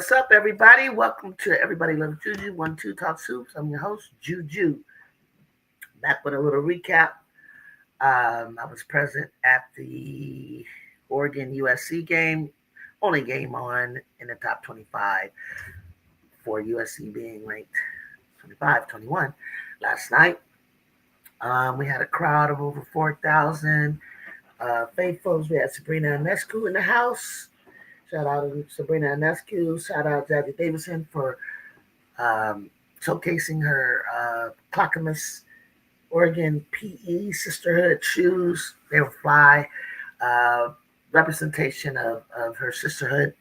What's up, everybody? Welcome to Everybody Loves Juju 1-2 Talk Soups. I'm your host, Juju. Back with a little recap. I was present at the Oregon USC game, only game on in the top 25 for USC being ranked 25, 21 last night. We had a crowd of over 4,000 faithfuls. We had Sabrina Ionescu in the house. Shout out to Sabrina Ionescu. Shout out to Jackie Davidson for um, showcasing her Clackamas, Oregon PE Sisterhood shoes. They were fly. Uh, Representation of her sisterhood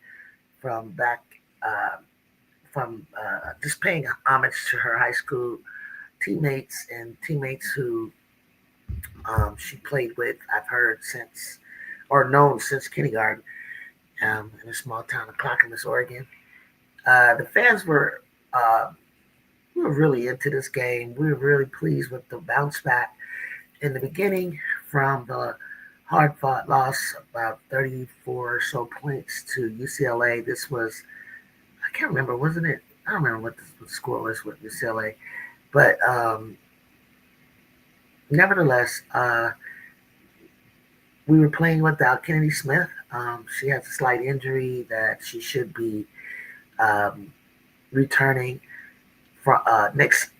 from back, uh, from just paying homage to her high school teammates and teammates who she played with, I've heard since, or known since kindergarten in a small town of Clackamas, Oregon. The fans uh, we were really into this game. We were really pleased with the bounce back in the beginning from the hard fought loss, about 34 or so points to UCLA. This was, I can't remember, wasn't it? I don't remember what the score was with UCLA. But nevertheless, we were playing without Kennedy Smith. She has a slight injury that she should be um, returning for next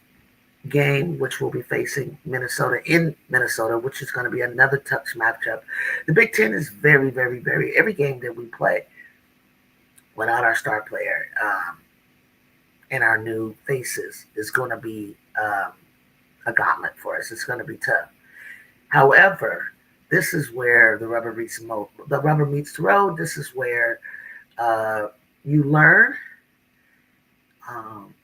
game, which will be facing Minnesota in Minnesota, which is going to be another tough matchup. The Big Ten is very, very, very, every game that we play without our star player and our new faces is going to be a gauntlet for us. It's going to be tough. However, this is where the rubber meets the road. This is where uh, you learn um,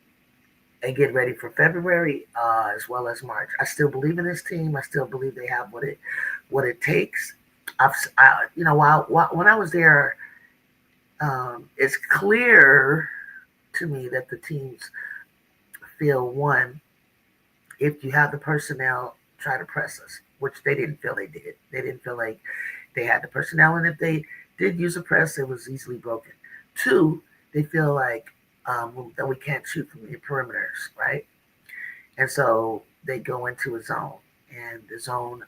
and get ready for February as well as March. I still believe in this team. I still believe they have what it takes. When I was there, it's clear to me that the teams feel one, if you have the personnel, try to press us, which they didn't feel they did. They didn't feel like they had the personnel, and if they did use a press, it was easily broken. Two, they feel like that we can't shoot from the perimeters, right? And so they go into a zone, and the zone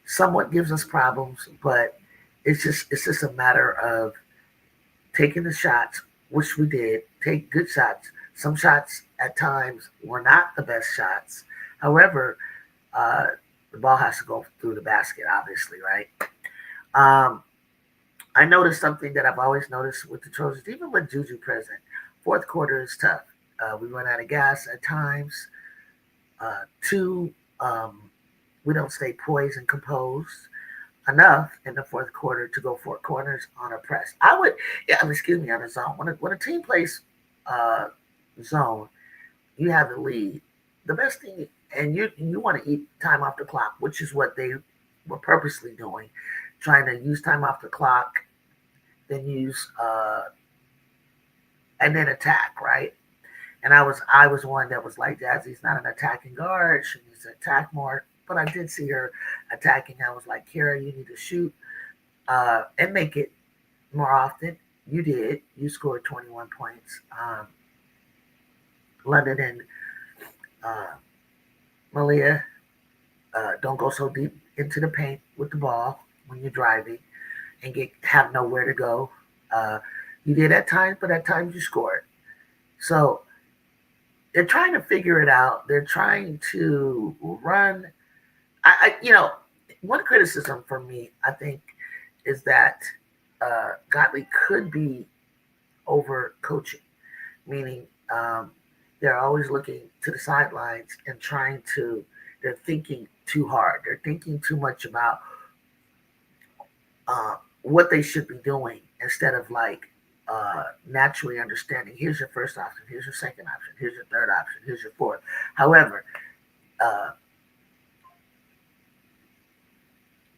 somewhat gives us problems, but it's just a matter of taking the shots, which we did, take good shots. Some shots at times were not the best shots. However, uh, the ball has to go through the basket, obviously, right? Um, I noticed something that I've always noticed with the Trojans, even with Juju present. Fourth quarter is tough. We run out of gas at times. Two, we don't stay poised and composed enough in the fourth quarter to go four corners on a press. Excuse me, on a zone. When a team plays uh, zone, you have the lead. The best thing, and you want to eat time off the clock, which is what they were purposely doing, trying to use time off the clock, then use and then attack, right? And I was one that was like, Jazzy's not an attacking guard. She needs to attack more. But I did see her attacking. I was like, Kara, you need to shoot and make it more often. You did. You scored 21 points. London and uh, Malia, don't go so deep into the paint with the ball when you're driving and have nowhere to go. Uh, you did at times, but at times you scored. So they're trying to figure it out. They're trying to run. One criticism for me, I think, is that Gottlieb could be over coaching, meaning they're always looking to the sidelines and they're thinking too hard. They're thinking too much about what they should be doing instead of like naturally understanding. Here's your first option. Here's your second option. Here's your third option. Here's your fourth. However, uh,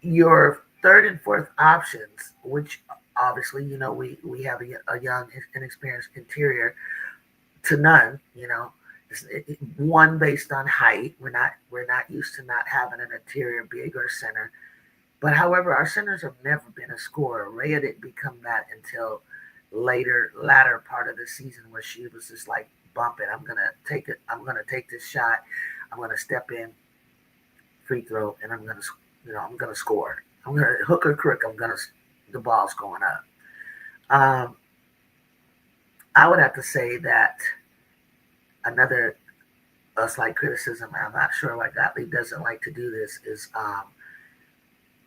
your third and fourth options, which obviously, we have a young, inexperienced interior to none, one based on height. We're not used to not having an interior big or center. But however, our centers have never been a scorer. Rhea didn't become that until latter part of the season where she was just like bumping. I'm gonna take it. I'm gonna take this shot. I'm gonna step in, free throw, and I'm gonna score. I'm gonna hook or crook. The ball's going up. Um, I would have to say that another slight criticism. I'm not sure why Gottlieb doesn't like to do this. Is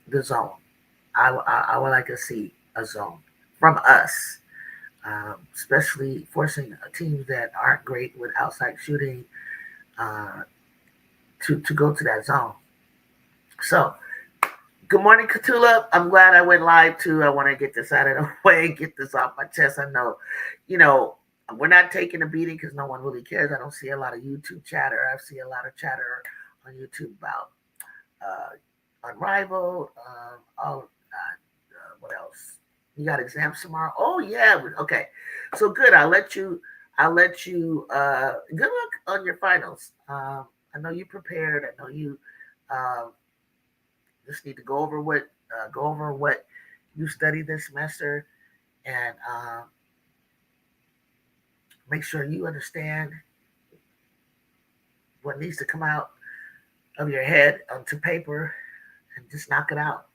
the zone. I would like to see a zone from us, especially forcing teams that aren't great with outside shooting uh, to go to that zone. So, good morning, Katula. I'm glad I went live too. I want to get this out of the way and get this off my chest. I know, you know, we're not taking a beating because no one really cares. I don't see a lot of YouTube chatter. I see a lot of chatter on YouTube about Unrivaled. What else? You got exams tomorrow? Oh yeah. Okay. So good. I'll let you. I'll let you. Good luck on your finals. I know you prepared. I know you. Uh, just need to go over what you studied this semester and make sure you understand what needs to come out of your head onto paper and just knock it out.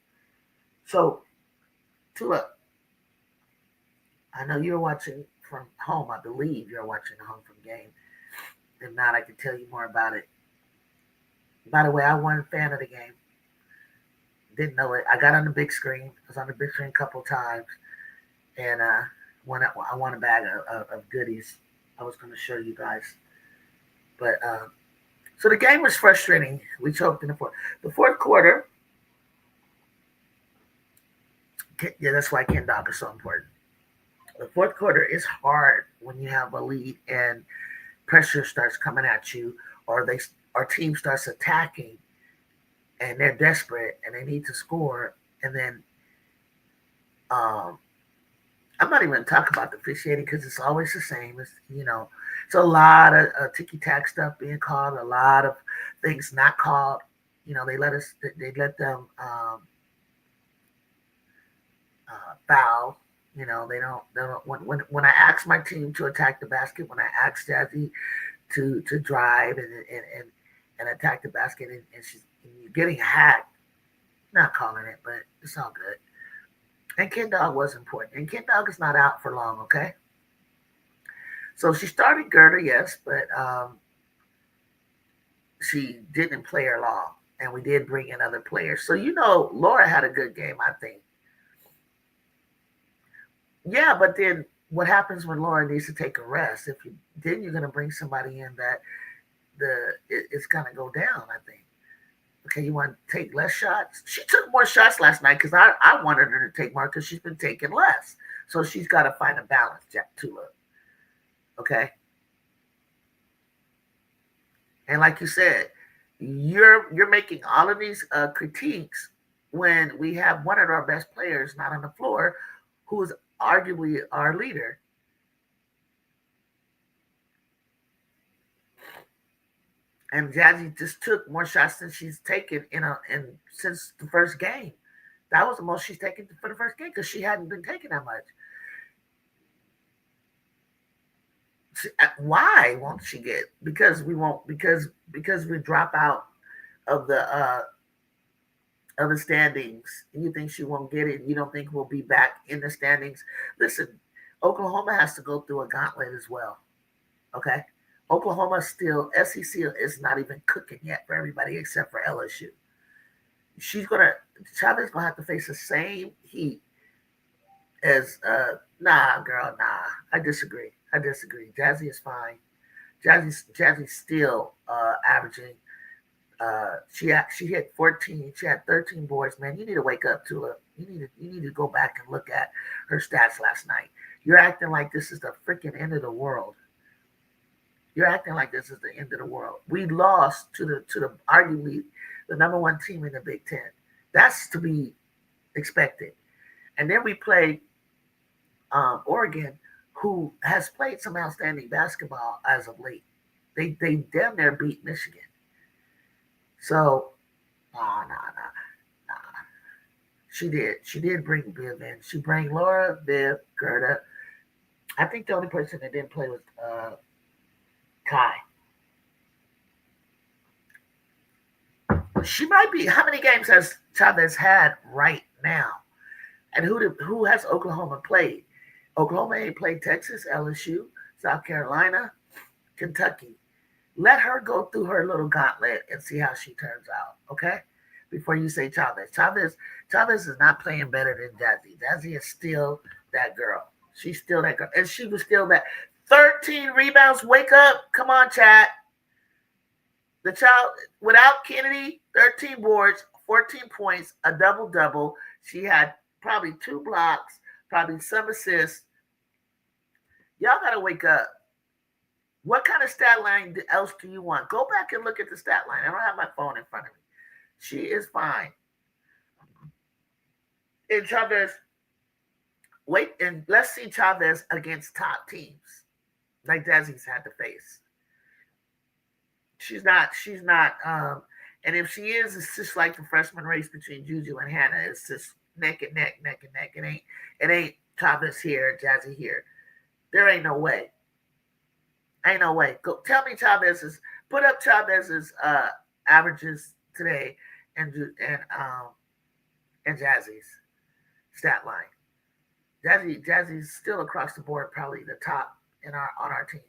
So, Tula, I know you're watching from home. I believe you're watching the home from game. If not, I can tell you more about it. By the way, I wasn't a fan of the game. Didn't know it. I got on the big screen. I was on the big screen a couple times, and I won a bag of goodies. I was going to show you guys, but so the game was frustrating. We choked in the fourth. The fourth quarter. Yeah, that's why Ken Dog is so important. The fourth quarter is hard when you have a lead and pressure starts coming at you, or our team starts attacking, and they're desperate and they need to score, and then um, I'm not even talking about the officiating because it's always the same. It's a lot of ticky tack stuff being called, a lot of things not called. They let them foul. When I ask my team to attack the basket, when I ask Jazzy to drive and attack the basket, and she's getting hacked, not calling it, but it's all good. And Ken Dog was important. And Ken Dog is not out for long, okay? So she started Gerda, yes, but she didn't play her long. And we did bring in other players. So, Laura had a good game, I think. Yeah, but then what happens when Laura needs to take a rest? Then you're going to bring somebody in that it's going to go down, I think. Okay, you want to take less shots? She took more shots last night because I wanted her to take more because she's been taking less. So she's got to find a balance, Jack Tula. Okay? And like you said, you're making all of these critiques when we have one of our best players not on the floor who is arguably our leader. And Jazzy just took more shots than she's taken since the first game. That was the most she's taken for the first game because she hadn't been taking that much. Why won't she get? Because we won't. Because we drop out of the standings. You think she won't get it? You don't think we'll be back in the standings? Listen, Oklahoma has to go through a gauntlet as well. Okay. Oklahoma still, SEC is not even cooking yet for everybody except for LSU. Chavin's gonna have to face the same heat as, nah, girl, nah. I disagree. Jazzy is fine. Jazzy's still averaging. She hit 14. She had 13 boards. Man, you need to wake up, Tula. You need to go back and look at her stats last night. You're acting like this is the freaking end of the world. You're acting like this is the end of the world. We lost to the arguably the number one team in the Big Ten. That's to be expected. And then we played Oregon, who has played some outstanding basketball as of late. They damn near beat Michigan. So, nah. She did bring Viv in. She bring Laura, Viv, Gerda, I think the only person that didn't play was Kai. She might be. How many games has Chavez had right now? And who has Oklahoma played? Oklahoma ain't played Texas, LSU, South Carolina, Kentucky. Let her go through her little gauntlet and see how she turns out, okay? Before you say Chavez. Chavez is not playing better than Jazzy. Jazzy is still that girl. She's still that girl. And she was still that 13 rebounds. Wake up. Come on, chat. The child without Kennedy, 13 boards, 14 points, a double double. She had probably 2 blocks, probably some assists. Y'all gotta wake up. What kind of stat line else do you want? Go back and look at the stat line. I don't have my phone in front of me. She is fine. And Chavez, wait, and let's see Chavez against top teams like Desi's had to face. She's not. And if she is, it's just like the freshman race between Juju and Hannah. It's just neck and neck, neck and neck. It ain't Chavez here, Jazzy here. There ain't no way. Ain't no way. Go tell me Chavez's put up Chavez's averages today and Jazzy's stat line. Jazzy's still across the board, probably the top in our on our team.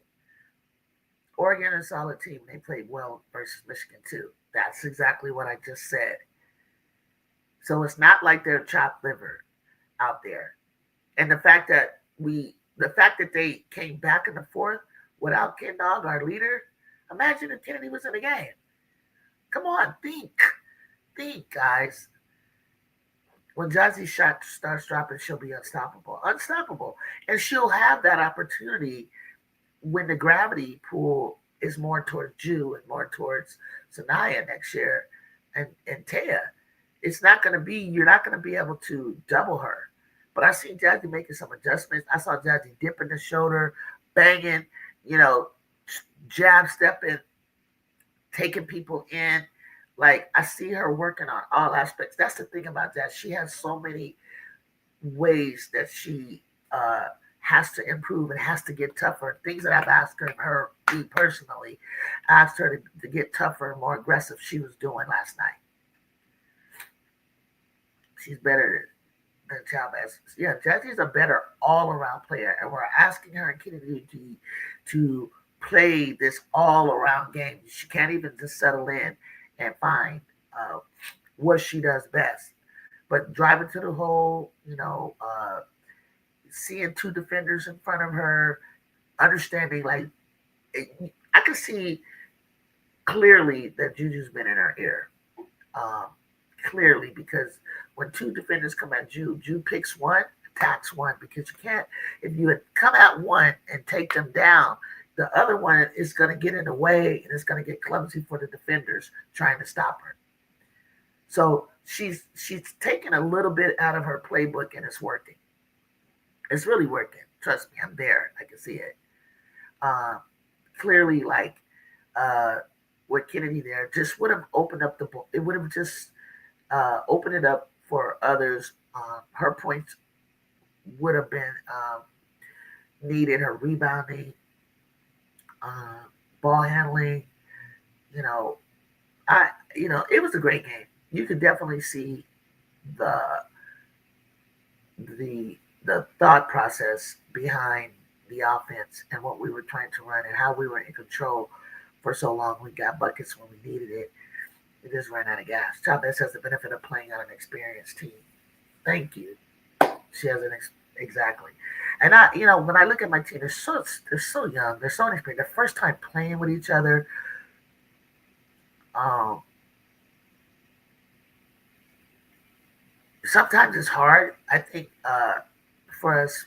Oregon is a solid team. They played well versus Michigan too. That's exactly what I just said. So it's not like they're chopped liver out there. And the fact that they came back in the fourth without Ken Dog, our leader, imagine if Kennedy was in the game. Come on, think, guys. When Jazzy's shot starts dropping, she'll be unstoppable, and she'll have that opportunity when the gravity pool is more towards Jew and more towards Sanaya next year and Taya. It's not going to be, you're not going to be able to double her. But I seen Jazzy making some adjustments. I saw Jazzy dipping the shoulder, banging, you know, jab stepping, taking people in. Like, I see her working on all aspects. That's the thing about that. She has so many ways that she has to improve and has to get tougher. Things that I've asked me personally, asked her to get tougher and more aggressive. She was doing last night. She's better than Chavez. Yeah, Jazzy's a better all-around player, and we're asking her and Kennedy to play this all-around game. She can't even just settle in and find what she does best. But driving to the hole, seeing 2 defenders in front of her, understanding like I can see clearly that Juju's been in her ear. Um, Clearly, because when 2 defenders come at Ju picks one, attacks one, because you can't, if you come at one and take them down, the other one is going to get in the way and it's going to get clumsy for the defenders trying to stop her. So she's taken a little bit out of her playbook and it's working. It's really working. Trust me, I'm there. I can see it. Uh, Clearly, like with Kennedy there, just would have opened up the ball. It would have just opened it up for others. Her points would have been needed. Her rebounding, uh, ball handling. You know, it was a great game. You could definitely see the the thought process behind the offense and what we were trying to run and how we were in control for so long. We got buckets when we needed it. We just ran out of gas. Chavez has the benefit of playing on an experienced team. Thank you. She has exactly. And when I look at my team, they're so young. They're so inexperienced. Their first time playing with each other. Um, Sometimes it's hard. I think for us,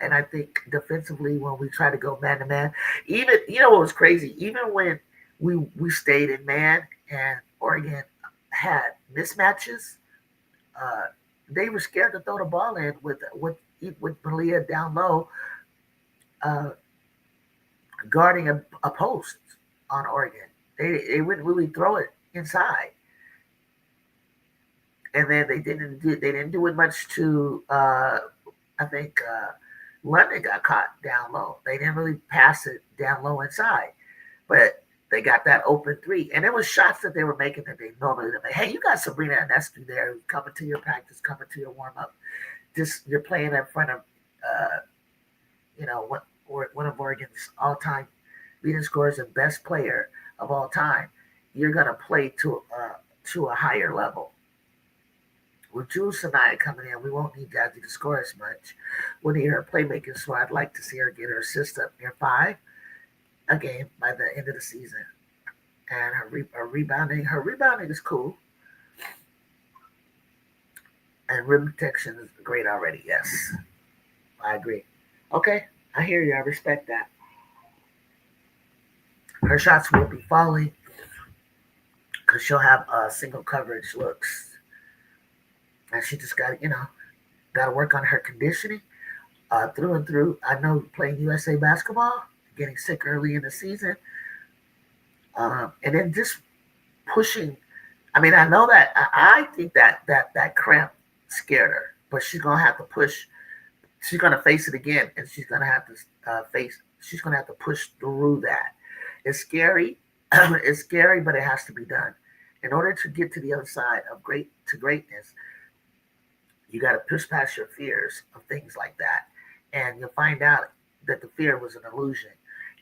and I think defensively when we try to go man to man, even what was crazy, even when we stayed in man and Oregon had mismatches, uh, they were scared to throw the ball in with Malia down low, uh, guarding a post on Oregon. They wouldn't really throw it inside, and then they didn't do it much to I think London got caught down low. They didn't really pass it down low inside, but they got that open three. And there was shots that they were making that they normally didn't make. Hey, you got Sabrina Ionescu there coming to your practice, coming to your warm up. Just you're playing in front of, uh, one of Oregon's all-time leading scorers and best player of all time. You're gonna play to a higher level. With Jules Sanaya coming in, we won't need Jazzy to score as much. We'll need her playmaking, so I'd like to see her get her assist up near 5 a game by the end of the season. And her rebounding is cool, and rim protection is great already. Yes, I agree. Okay, I hear you. I respect that. Her shots will be falling because she'll have single coverage looks, and she just got to work on her conditioning through and through. I know playing USA basketball, getting sick early in the season, and then just pushing. I mean, I know that I think that cramp scared her, but she's gonna have to push. She's gonna face it again, and she's gonna have to face. She's gonna have to push through that. It's scary. It's scary, but it has to be done. In order to get to the other side of greatness, you got to push past your fears of things like that, and you'll find out that the fear was an illusion,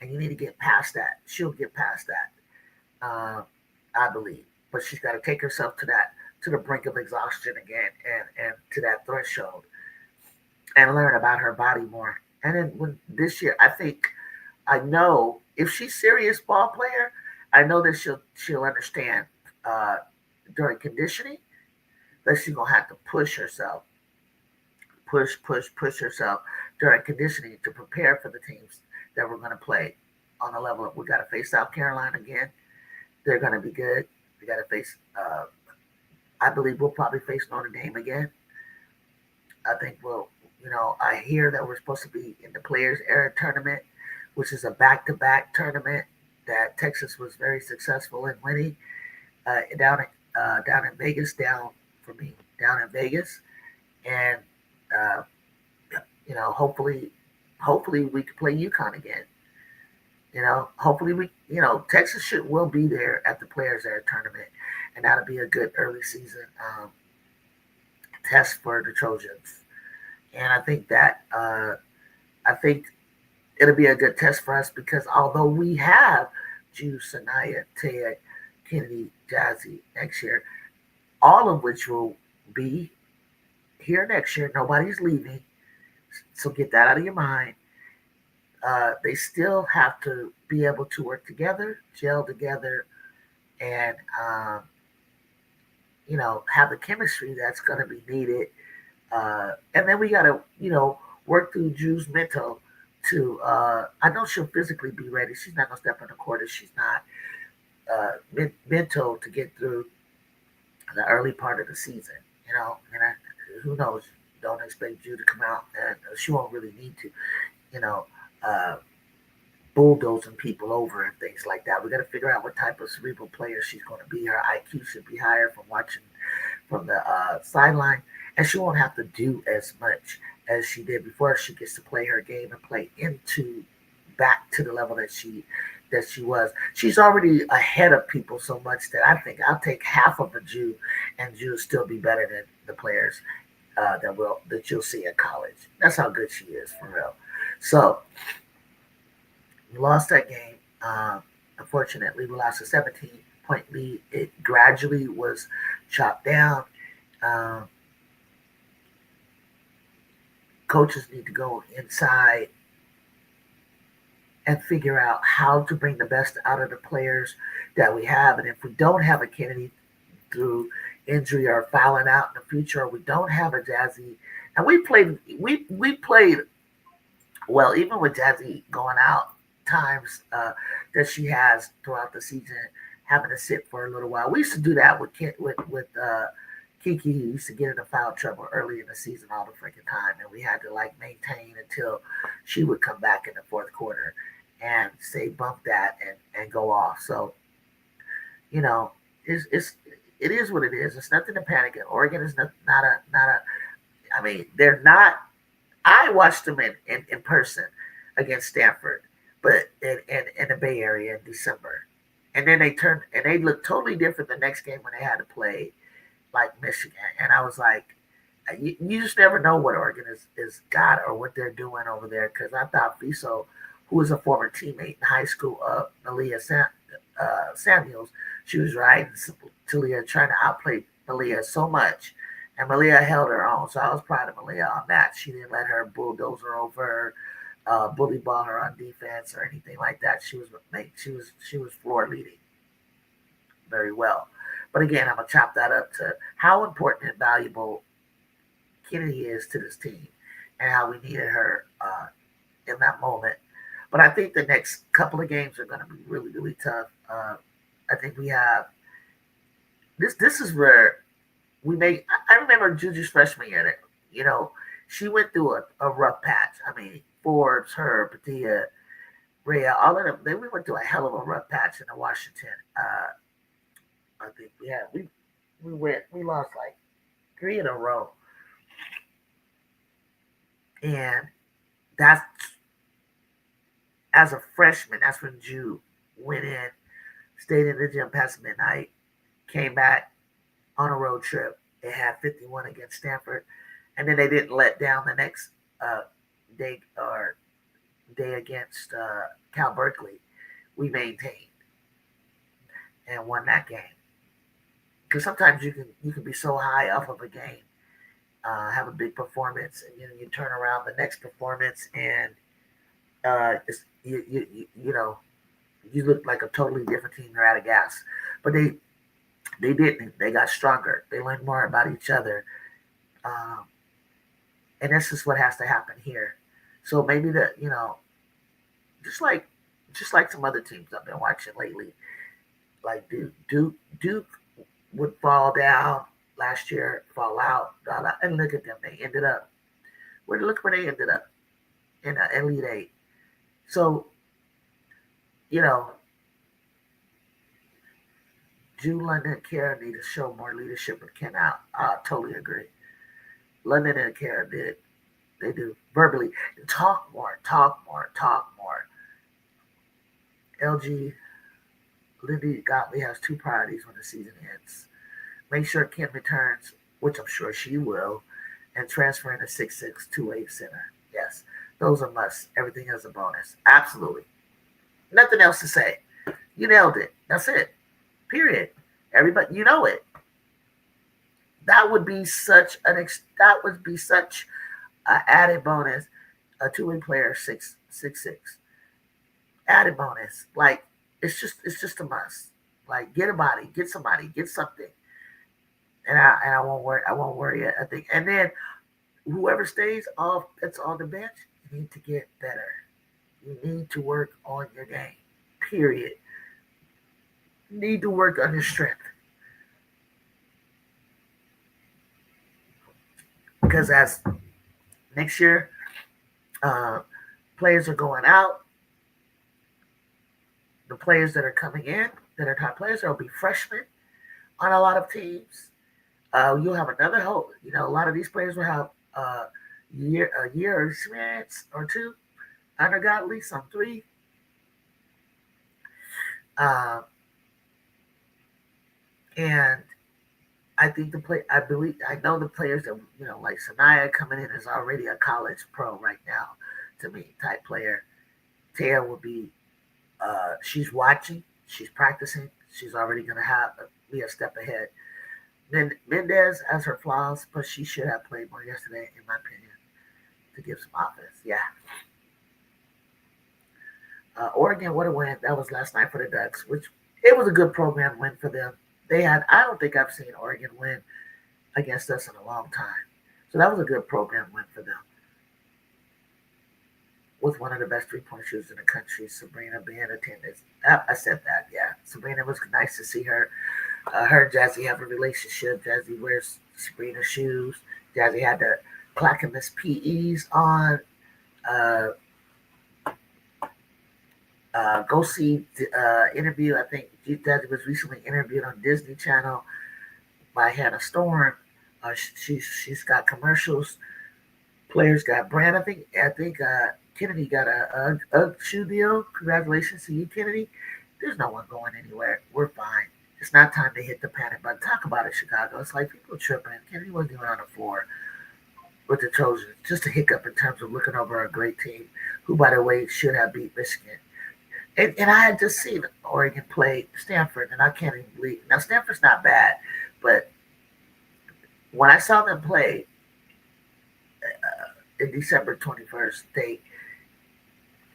and you need to get past that. She'll get past that, I believe, but she's got to take herself to the brink of exhaustion again, and to that threshold, and learn about her body more. And then when this year, I know if she's serious ball player, I know that she'll understand uh, during conditioning that she's gonna have to push herself, push herself during conditioning to prepare for the teams that we're gonna play on the level. We got to face South Carolina again. They're gonna be good. We got to face. I believe we'll probably face Notre Dame again. I think we'll. I hear that we're supposed to be in the Players Era tournament, which is a back-to-back tournament that Texas was very successful in winning down in Vegas, down in Vegas, and uh, hopefully we can play UConn again. Hopefully Texas will be there at the Players Era tournament, and that'll be a good early season test for the Trojans. And I think it'll be a good test for us because although we have Juice, Sanaya, Ted, Kennedy, Jazzy next year, all of which will be here next year. Nobody's leaving, so get that out of your mind. They still have to be able to work together, gel together, and have the chemistry that's going to be needed. And then we got to work through Drew's mental to. I know she'll physically be ready. She's not going to step on the court if she's not mental to get through the early part of the season. Who knows? Don't expect Drew to come out, and she won't really need to. You know, uh, bulldozing people over and things like that. We got to figure out what type of cerebral player she's going to be. Her IQ should be higher from watching from the sideline, and she won't have to do as much as she did before. She gets to play her game and play into back to the level that she was. She's already ahead of people so much that I think I'll take half of a Jew, and Jew will still be better than the players that you'll see in college. That's how good she is for real. So we lost that game. Unfortunately, we lost a 17-point lead. It gradually was chopped down. Um, Coaches need to go inside and figure out how to bring the best out of the players that we have. And if we don't have a Kennedy through injury or fouling out in the future, or we don't have a Jazzy, and we played well, even with Jazzy going out times that she has throughout the season, having to sit for a little while. We used to do that with Kiki, who used to get into foul trouble early in the season all the freaking time, and we had to like maintain until she would come back in the fourth quarter and say bump that and go off. So you know, it is what it is. It's nothing to panic at. Oregon is not a. I mean, they're not I watched them in person against Stanford, but in the Bay Area in December. And then they turned and they looked totally different the next game when they had to play like Michigan. And I was like, you just never know what Oregon is got or what they're doing over there. Because I thought Fiso, who was a former teammate in high school of Samuels, she was riding Talia, trying to outplay Malia so much. And Malia held her own. So I was proud of Malia on that. She didn't let her bulldoze her over, bully ball her on defense or anything like that. She was floor leading very well. But again, I'm gonna chop that up to how important and valuable Kennedy is to this team and how we needed her in that moment. But I think the next couple of games are going to be really, really tough. I think we have this. This is where we make. I remember Juju's freshman year. You know, she went through a rough patch. I mean, Forbes, her, Padilla, Rhea, all of them. Then we went through a hell of a rough patch in the Washington. I think we lost like three in a row, and that's as a freshman. That's when Ju went in, stayed in the gym past midnight, came back on a road trip. They had 51 against Stanford, and then they didn't let down the next day or day against Cal Berkeley. We maintained and won that game. Because sometimes you can be so high off of a game, have a big performance, and you turn around the next performance and you know you look like a totally different team. You're out of gas, but they didn't. They got stronger. They learned more about each other, um, and this is what has to happen here. So maybe just like just like some other teams I've been watching lately, like Duke would fall down last year, fall out, and look at them. They ended up look where they ended up in an Elite Eight. So you know, June London and Kara need to show more leadership with Ken out. I totally agree. London and Kara did. They do verbally talk more, talk more, talk more. LG Lindy Gottlieb has two priorities when the season ends. Make sure Kim returns, which I'm sure she will, and transfer in a 6'6", 2'8" center. Yes, those are musts. Everything is a bonus. Absolutely. Nothing else to say. You nailed it. That's it. Period. Everybody, you know it. That would be such an added bonus. A two-way player, 6'6". Added bonus. Like it's just a must. Like get a body, get somebody, get something. And I won't worry. I won't worry. I think. And then whoever stays off that's on the bench, you need to get better. You need to work on your game. Period. You need to work on your strength. Because as next year, uh, players are going out. The players that are coming in, that are top players, there will be freshmen on a lot of teams. You'll have another hope. You know, a lot of these players will have a year of experience or two under Godly, some three. Uh, and I think I know the players that like Sanaya coming in is already a college pro right now. To me, type player. Taya will be. She's watching. She's practicing. She's already going to be a step ahead. Then Mendez has her flaws, but she should have played more yesterday, in my opinion, to give some offense. Yeah. Oregon, what a win. That was last night for the Ducks, which it was a good program win for them. I don't think I've seen Oregon win against us in a long time. So that was a good program win for them. With one of the best three-point shooters in the country, Sabrina being attendance. I said that, yeah. Sabrina, was nice to see her. Her and Jazzy have a relationship. Jazzy wears Sabrina's shoes. Jazzy had the Clackamas PEs on. Go see the interview. I think Jazzy was recently interviewed on Disney Channel by Hannah Storm. She's got commercials Players got brand. I think Kennedy got a shoe deal. Congratulations to you, Kennedy. There's no one going anywhere. We're fine. It's not time to hit the panic button. Talk about it, Chicago. It's like people tripping. Kennedy wasn't even on the floor with the Trojans. Just a hiccup in terms of looking over a great team, who, by the way, should have beat Michigan. And I had just seen Oregon play Stanford, and I can't even believe. Now, Stanford's not bad, but when I saw them play in December 21st,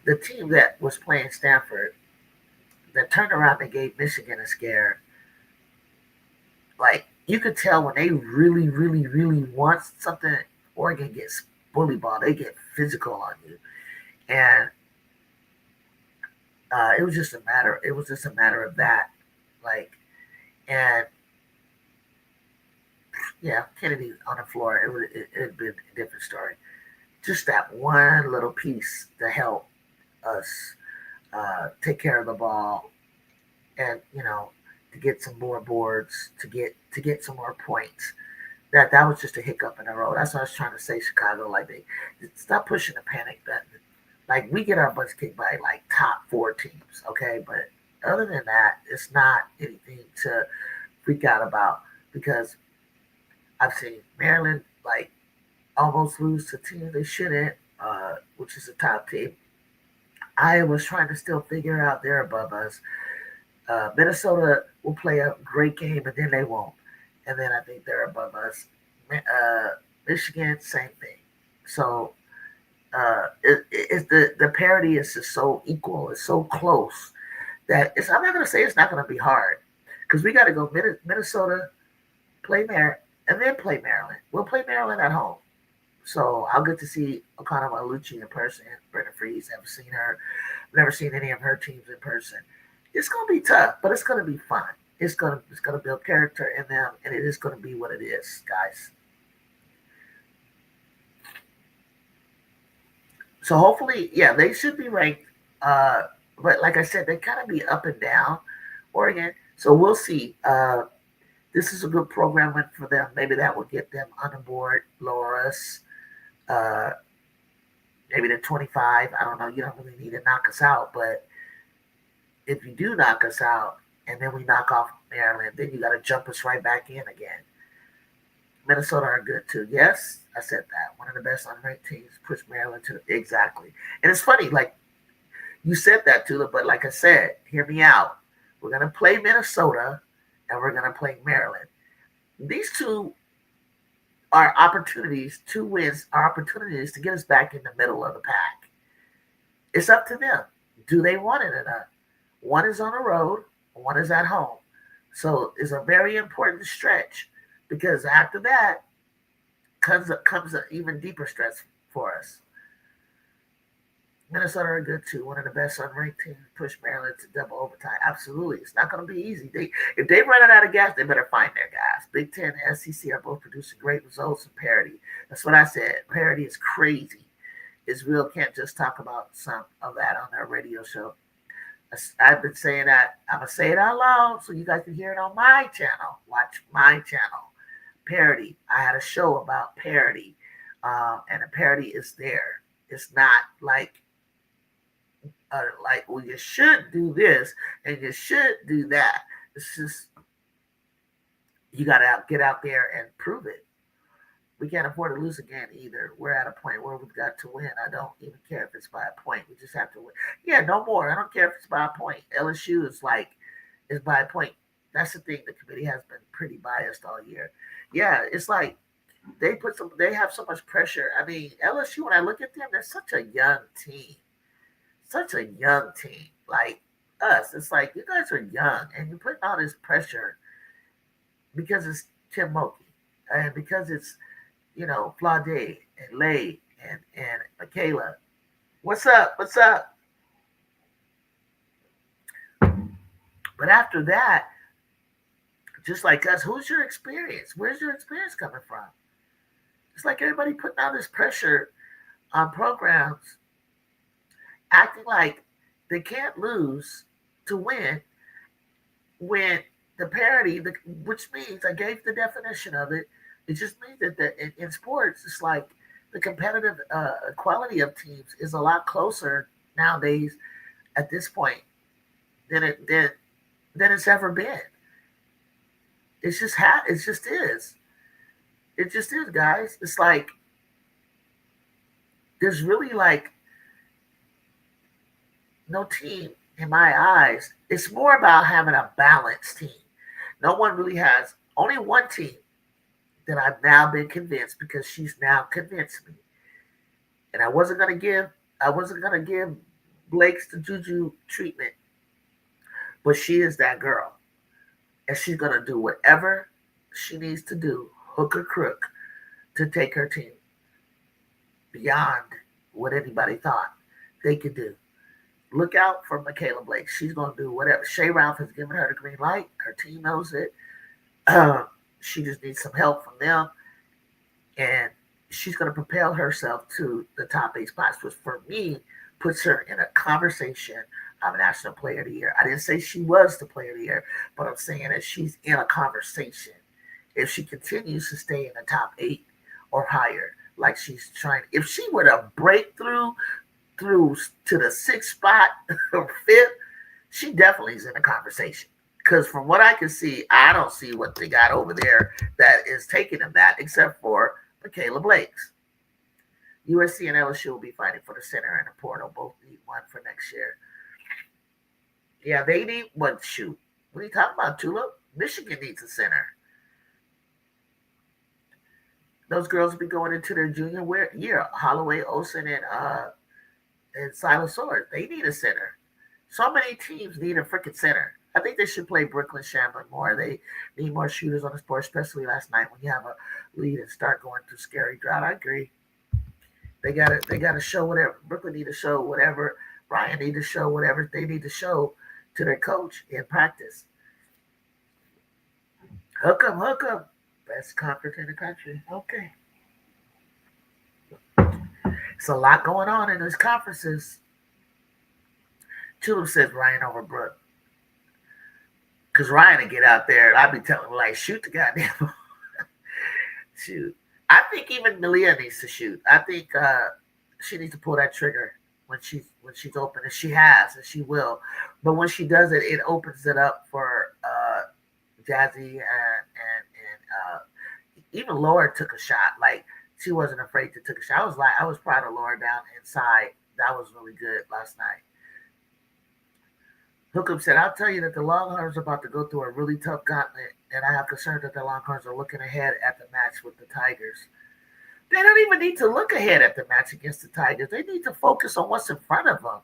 the team that was playing Stanford that turned around and gave Michigan a scare, like you could tell when they really, really, really want something, Oregon gets bully ball. They get physical on you, and it was just a matter. It was just a matter of that, like, and yeah, Kennedy on the floor. It'd been a different story. Just that one little piece to help us take care of the ball, and to get some more boards, to get some more points. That was just a hiccup in the road. That's what I was trying to say, Chicago. Like they stop pushing the panic button. Like we get our butts kicked by like top four teams, okay? But other than that, it's not anything to freak out about because I've seen Maryland like almost lose to teams they shouldn't, which is a top team. Iowa's trying to still figure out they're above us. Minnesota will play a great game, and then they won't. And then I think they're above us. Michigan, same thing. So it's the parity is just so equal. It's so close that I'm not going to say it's not going to be hard because we got to go Minnesota, play Maryland, and then play Maryland. We'll play Maryland at home. So I'll get to see Okana Malucci in person. Brenda Freeze, haven't seen her. Never seen any of her teams in person. It's gonna be tough, but it's gonna be fun. It's gonna build character in them, and it is gonna be what it is, guys. So hopefully, yeah, they should be ranked. But like I said, they kind of be up and down, Oregon. So we'll see. This is a good program for them. Maybe that will get them on the board, lower us. Uh, Maybe to 25. I don't know. You don't really need to knock us out, but if you do knock us out and then we knock off Maryland, then you got to jump us right back in again. Minnesota are good too. Yes, I said that. One of the best unranked teams push Maryland to exactly. And it's funny, like you said that, Tula, but like I said, hear me out. We're gonna play Minnesota and we're gonna play Maryland. These two are opportunities, two wins are opportunities to get us back in the middle of the pack. It's up to them. Do they want it or not? One is on the road, one is at home. So it's a very important stretch because after that comes an even deeper stretch for us. Minnesota are good too. One of the best unranked teams push Maryland to double overtime. Absolutely. It's not going to be easy. If they run out of gas, they better find their gas. Big Ten and SEC are both producing great results in parity. That's what I said. Parity is crazy. Israel can't just talk about some of that on their radio show. I've been saying that. I'm going to say it out loud so you guys can hear it on my channel. Watch my channel. Parity. I had a show about parity, and the parity is there. It's not like well, you should do this and you should do that. It's just you got to get out there and prove it. We can't afford to lose again either. We're at a point where we've got to win. I don't even care if it's by a point. We just have to win. Yeah, no more. I don't care if it's by a point. LSU is by a point. That's the thing. The committee has been pretty biased all year. Yeah, it's like they have so much pressure. I mean, LSU, when I look at them, they're such a young team. Such a young team. Like us. It's like you guys are young and you're putting all this pressure because it's Tim Mulkey and because it's Flade and Lay and Michaela. What's up? What's up? But after that, just like us, who's your experience? Where's your experience coming from? It's like everybody putting all this pressure on programs, acting like they can't lose to win when the parity, which means I gave the definition of it. It just means that in sports, it's like The competitive quality of teams is a lot closer nowadays at this point than it's ever been. It just is. It just is, guys. It's like there's really like no team in my eyes. It's more about having a balanced team. No one really has only one team that I've now been convinced because she's now convinced me. And I wasn't gonna give Blake's the Juju treatment, but she is that girl. And she's gonna do whatever she needs to do, hook or crook, to take her team beyond what anybody thought they could do. Look out for Michaela Blake. She's going to do whatever. Shay Ralph has given her the green light. Her team knows it. She just needs some help from them. And she's going to propel herself to the top 8 spots, which for me puts her in a conversation of National Player of the Year. I didn't say she was the Player of the Year, but I'm saying that she's in a conversation. If she continues to stay in the top 8 or higher, like she's trying, if she were to break through to the 6th spot or 5th, she definitely is in a conversation. Because from what I can see, I don't see what they got over there that is taking them that, except for Michaela Blake's. USC and LSU will be fighting for the center and the portal. Both need one for next year. Yeah, they need one. Shoot. What are you talking about, Tulip? Michigan needs a center. Those girls will be going into their junior year. Holloway, Olsen, and Silas Sword. They need a center. So many teams need a freaking center. I think they should play Brooklyn Chamberlain more. They need more shooters on the floor, especially last night when you have a lead and start going through scary drought. I agree. They gotta show whatever. Brooklyn need to show whatever. Ryan need to show whatever they need to show to their coach in practice. Hook 'em, hook 'em. Best conference in the country. Okay. It's a lot going on in these conferences. Tulip says Ryan over Brooke. Because Ryan would get out there and I'd be telling him, like, shoot the goddamn ball. Shoot. I think even Malia needs to shoot. I think she needs to pull that trigger when she's open, and she has, and she will. But when she does it, it opens it up for Jazzy and even Laura took a shot. Like she wasn't afraid to take a shot. I was proud of Laura down inside. That was really good last night. Hookup said, I'll tell you that the Longhorns are about to go through a really tough gauntlet, and I have concern that the Longhorns are looking ahead at the match with the Tigers. They don't even need to look ahead at the match against the Tigers. They need to focus on what's in front of them.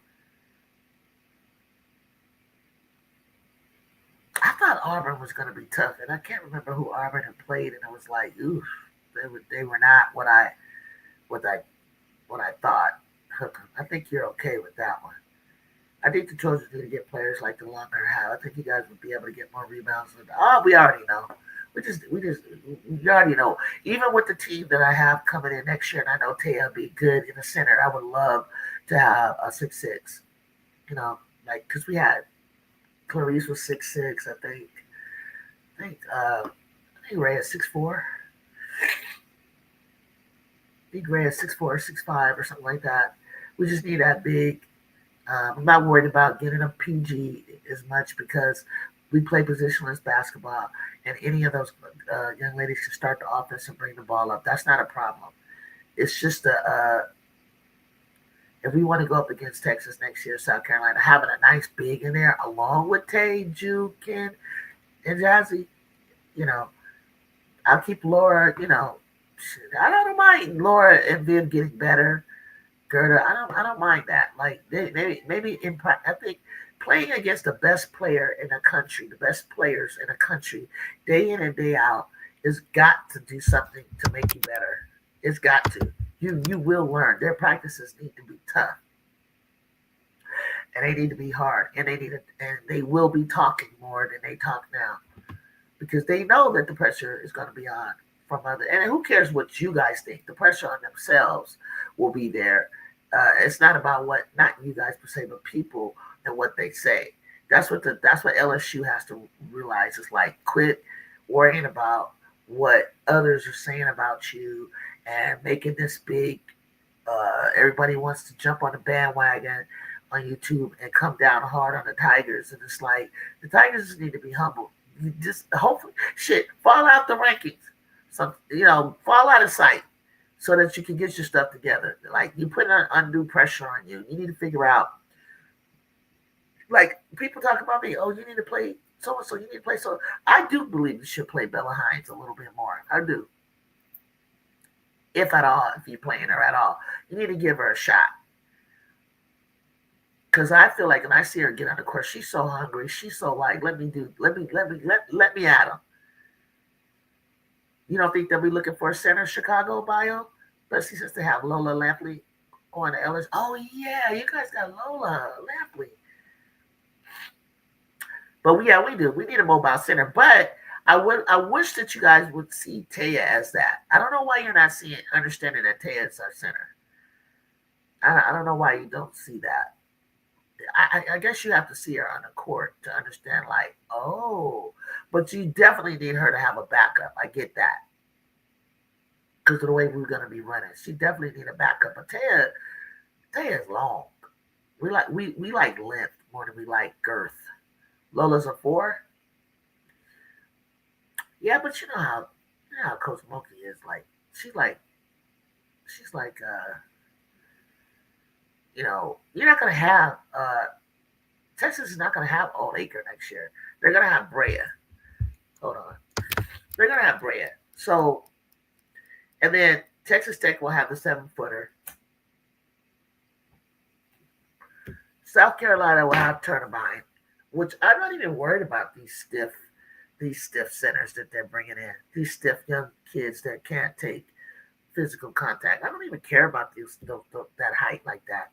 I thought Auburn was going to be tough, and I can't remember who Auburn had played, and it was like, oof, they were not what I thought. Hookup, I think you're okay with that one. I think the Trojans need to get players like the Longer have. I think you guys would be able to get more rebounds. We already know. You already know. Even with the team that I have coming in next year, and I know Taya will be good in the center, I would love to have a 6'6". You know, like, because we had Clarice was 6'6", I think. I think Ray is 6'4". I think Ray is 6'4", 6'5", or something like that. We just need that big. I'm not worried about getting a PG as much because we play positionless basketball, and any of those young ladies can start the offense and bring the ball up. That's not a problem. It's just if we want to go up against Texas next year, South Carolina, having a nice big in there along with Tay, Ju, Ken, and Jazzy, you know, I'll keep Laura. You know, I don't mind Laura and Viv getting better. Gerda, I don't mind that. Like maybe I think playing against the best player in the country, the best players in the country, day in and day out, has got to do something to make you better. It's got to. You will learn. Their practices need to be tough, and they need to be hard, and they will be talking more than they talk now, because they know that the pressure is going to be on from other. And who cares what you guys think? The pressure on themselves will be there. It's not about not you guys per se, but people and what they say. That's what LSU has to realize. Is like, quit worrying about what others are saying about you and making this big. Everybody wants to jump on the bandwagon on YouTube and come down hard on the Tigers, and it's like the Tigers just need to be humble. You just hopefully shit fall out the rankings, fall out of sight, so that you can get your stuff together. Like you put an undue pressure on you. You need to figure out. Like people talk about me, oh, you need to play so and so. You need to play so. I do believe you should play Bella Hines a little bit more. I do, if at all, if you're playing her at all, you need to give her a shot. Because I feel like when I see her get on the court, she's so hungry. She's so like, let me at him. You don't think they'll be looking for a center Chicago bio? But she says to have Lola Lampley on the LS. Oh yeah, you guys got Lola Lampley. But yeah, we do. We need a mobile center. But I wish that you guys would see Taya as that. I don't know why you're not understanding that Taya is our center. I don't know why you don't see that. I guess you have to see her on the court to understand, like, oh, but you definitely need her to have a backup. I get that. Because of the way we're going to be running. She definitely need a backup. But Taya is long. We like length more than we like girth. Lola's a 4. Yeah, but you know how Coach Monkey is. Like, she's like, you're not gonna have Texas is not gonna have Old Acre next year. They're gonna have Brea. Hold on. They're gonna have Brea. So and then Texas Tech will have the 7-footer. South Carolina will have Turbine, which I'm not even worried about these stiff centers that they're bringing in. These stiff young kids that can't take physical contact. I don't even care about that height like that.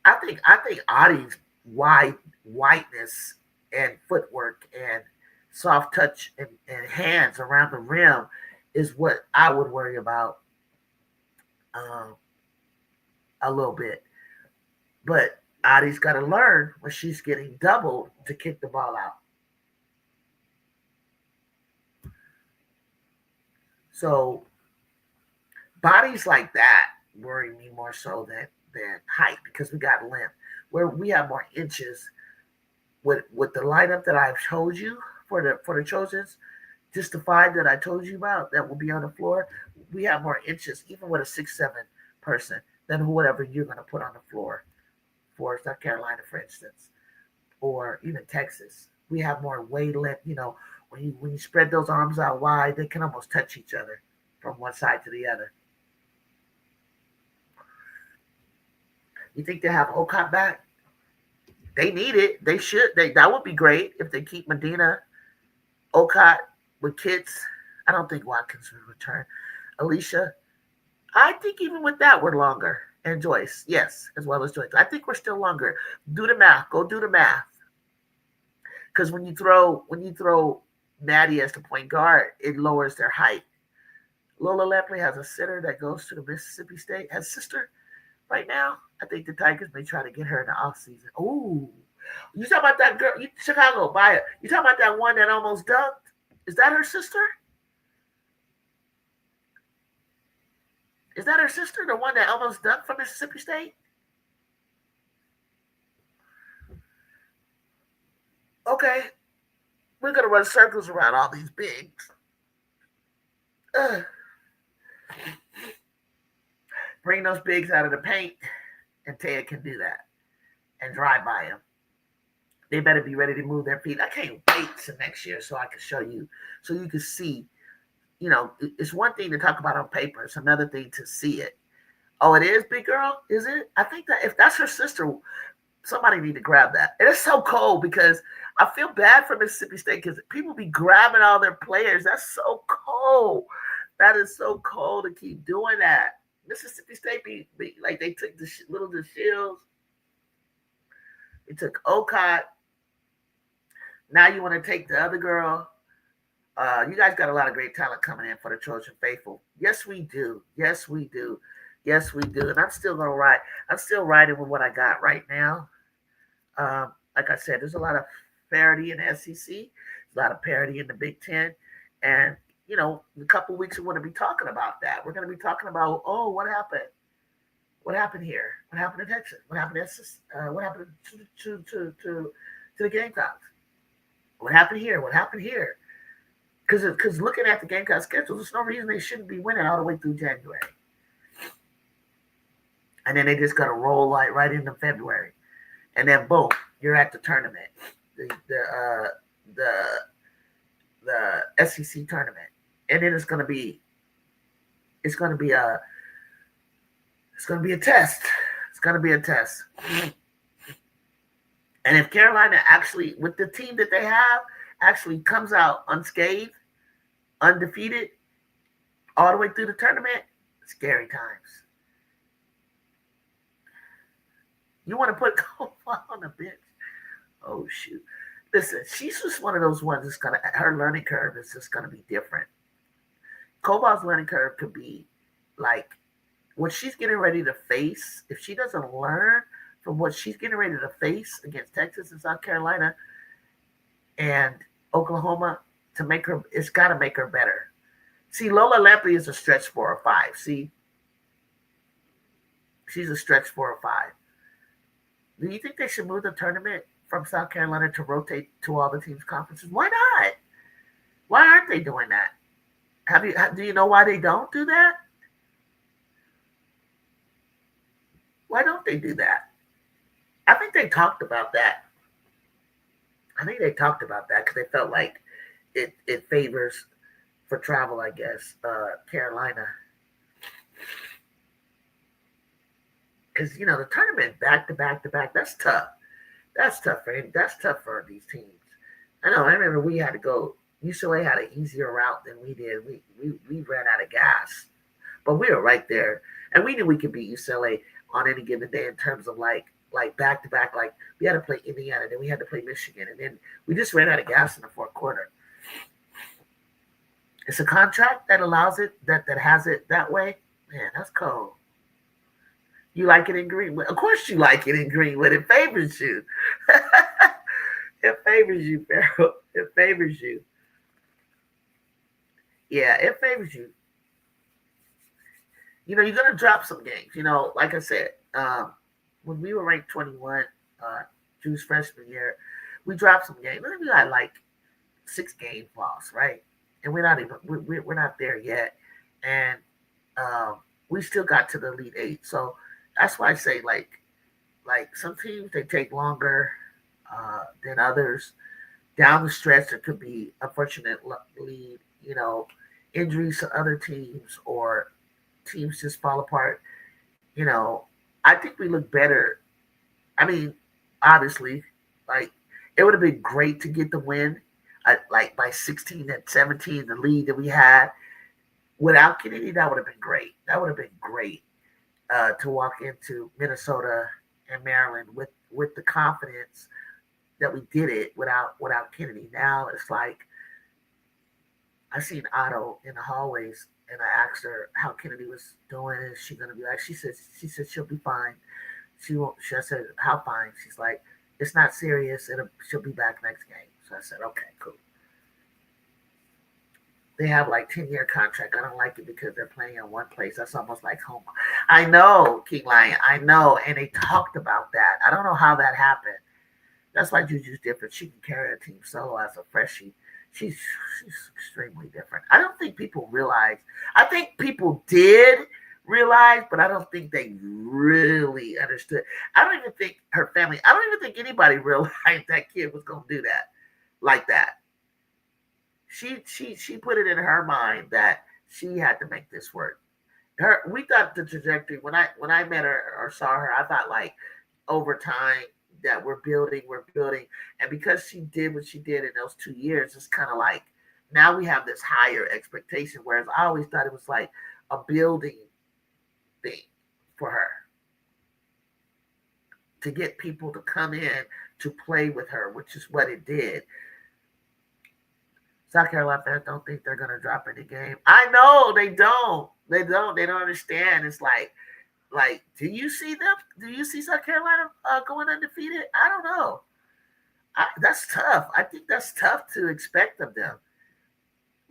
I think Audie's whiteness and footwork and soft touch and hands around the rim is what I would worry about um, a little bit. But Audie's got to learn when she's getting doubled to kick the ball out. So bodies like that worry me more so than height because we got length. Where we have more inches with the lineup that I've told you for the Trojans, just the 5 that I told you about that will be on the floor, we have more inches, even with a 6'7" person, than whatever you're going to put on the floor for South Carolina, for instance, or even Texas. We have more wavelength. When you spread those arms out wide, they can almost touch each other from one side to the other. You think they have Ocott back? They need it. They should. That would be great if they keep Medina, Ocott with Kits. I don't think Watkins would return. Alicia, I think even with that we're longer. And Joyce, yes, as well as Joyce. I think we're still longer. Do the math. Go do the math. Because when you throw Maddie as the point guard, it lowers their height. Lola Lampley has a sitter that goes to the Mississippi State, has sister right now. I think the Tigers may try to get her in the offseason. Ooh. You talking about that girl? Chicago, buy it. You talking about that one that almost dunked? Is that her sister? Is that her sister, the one that almost dunked from Mississippi State? Okay. We're going to run circles around all these bigs. Bring those bigs out of the paint, and Ted can do that and drive by them. They better be ready to move their feet. I can't wait to next year so I can show you, so you can see. It's one thing to talk about on paper. It's another thing to see it. Oh, it is, big girl? Is it? I think that if that's her sister, somebody need to grab that. And it's so cold because I feel bad for Mississippi State because people be grabbing all their players. That's so cold. That is so cold to keep doing that. Mississippi State be like they took the little DeShields. They took Ocott. Now you want to take the other girl. You guys got a lot of great talent coming in for the Trojan Faithful. Yes, we do. Yes, we do. Yes, we do. And I'm still going to ride. I'm still riding with what I got right now. Like I said, there's a lot of parity in the SEC. There's a lot of parity in the Big Ten. And, in a couple of weeks we're going to be talking about that. We're going to be talking about, oh, what happened? What happened here? What happened in Texas? What happened in what happened to the Gamecocks? What happened here? What happened here? Because looking at the Gamecock schedule, there's no reason they shouldn't be winning all the way through January, and then they just got to roll like right into February, and then boom, you're at the tournament, the the SEC tournament, and then it's gonna be a it's gonna be a test. It's gonna be a test. And if Carolina actually, with the team that they have, actually comes out unscathed, undefeated, all the way through the tournament, scary times. You want to put Kofa on the bench? Oh shoot! Listen, she's just one of those ones that's gonna. Her learning curve is just gonna be different. Kova's learning curve could be like what she's getting ready to face. If she doesn't learn from what she's getting ready to face against Texas and South Carolina and Oklahoma, to make her, it's got to make her better. See, Lola Lampley is a stretch 4 or 5. See, she's a stretch 4 or 5. Do you think they should move the tournament from South Carolina to rotate to all the teams' conferences? Why not? Why aren't they doing that? Do you know why they don't do that? Why don't they do that? I think they talked about that. I think they talked about that because they felt like it favors for travel, I guess, Carolina. Because the tournament back to back to back, that's tough. That's tough for these teams. I know. I remember we had to go. UCLA had an easier route than we did. We ran out of gas, but we were right there, and we knew we could beat UCLA on any given day in terms of like back to back. Like we had to play Indiana, then we had to play Michigan, and then we just ran out of gas in the fourth quarter. It's a contract that allows it that has it that way. Man, that's cold. You like it in Greenwood? Of course, you like it in Greenwood. It favors you. It favors you, Farrell. It favors you. Yeah, it favors you. You're gonna drop some games. Like I said, when we were ranked 21, Drew's freshman year, we dropped some games. We got like 6 games lost, right? And we're not there yet, and we still got to the Elite Eight. So that's why I say like some teams they take longer than others. Down the stretch, there could be unfortunately, injuries to other teams or teams just fall apart. You know, I think we look better. I mean, obviously, like it would have been great to get the win, like by 16 and 17, the lead that we had. Without Kennedy, that would have been great. That would have been great to walk into Minnesota and Maryland with the confidence that we did it without Kennedy. Now it's like I seen Otto in the hallways, and I asked her how Kennedy was doing. Is she gonna be like? She said she'll be fine. She won't. I said how fine? She's like it's not serious. She'll be back next game. So I said okay, cool. They have like 10-year contract. I don't like it because they're playing in one place. That's almost like home. I know, King Lion. I know, and they talked about that. I don't know how that happened. That's why Juju's different. She can carry a team solo as a freshie. She's extremely different. I don't think people realize. I think people did realize, but I don't think they really understood. I don't even think her family. I don't even think anybody realized that kid was going to do that like that. She put it in her mind that she had to make this work. We thought the trajectory when I met her or saw her, I thought like over time that we're building, and because she did what she did in those 2 years, it's kind of like now we have this higher expectation. Whereas I always thought it was like a building thing for her to get people to come in to play with her, which is what it did. South Carolina fans don't think they're going to drop in the game. I know they don't. They don't. They don't understand. It's like, do you see them? Do you see South Carolina going undefeated? I don't know. That's tough. I think that's tough to expect of them.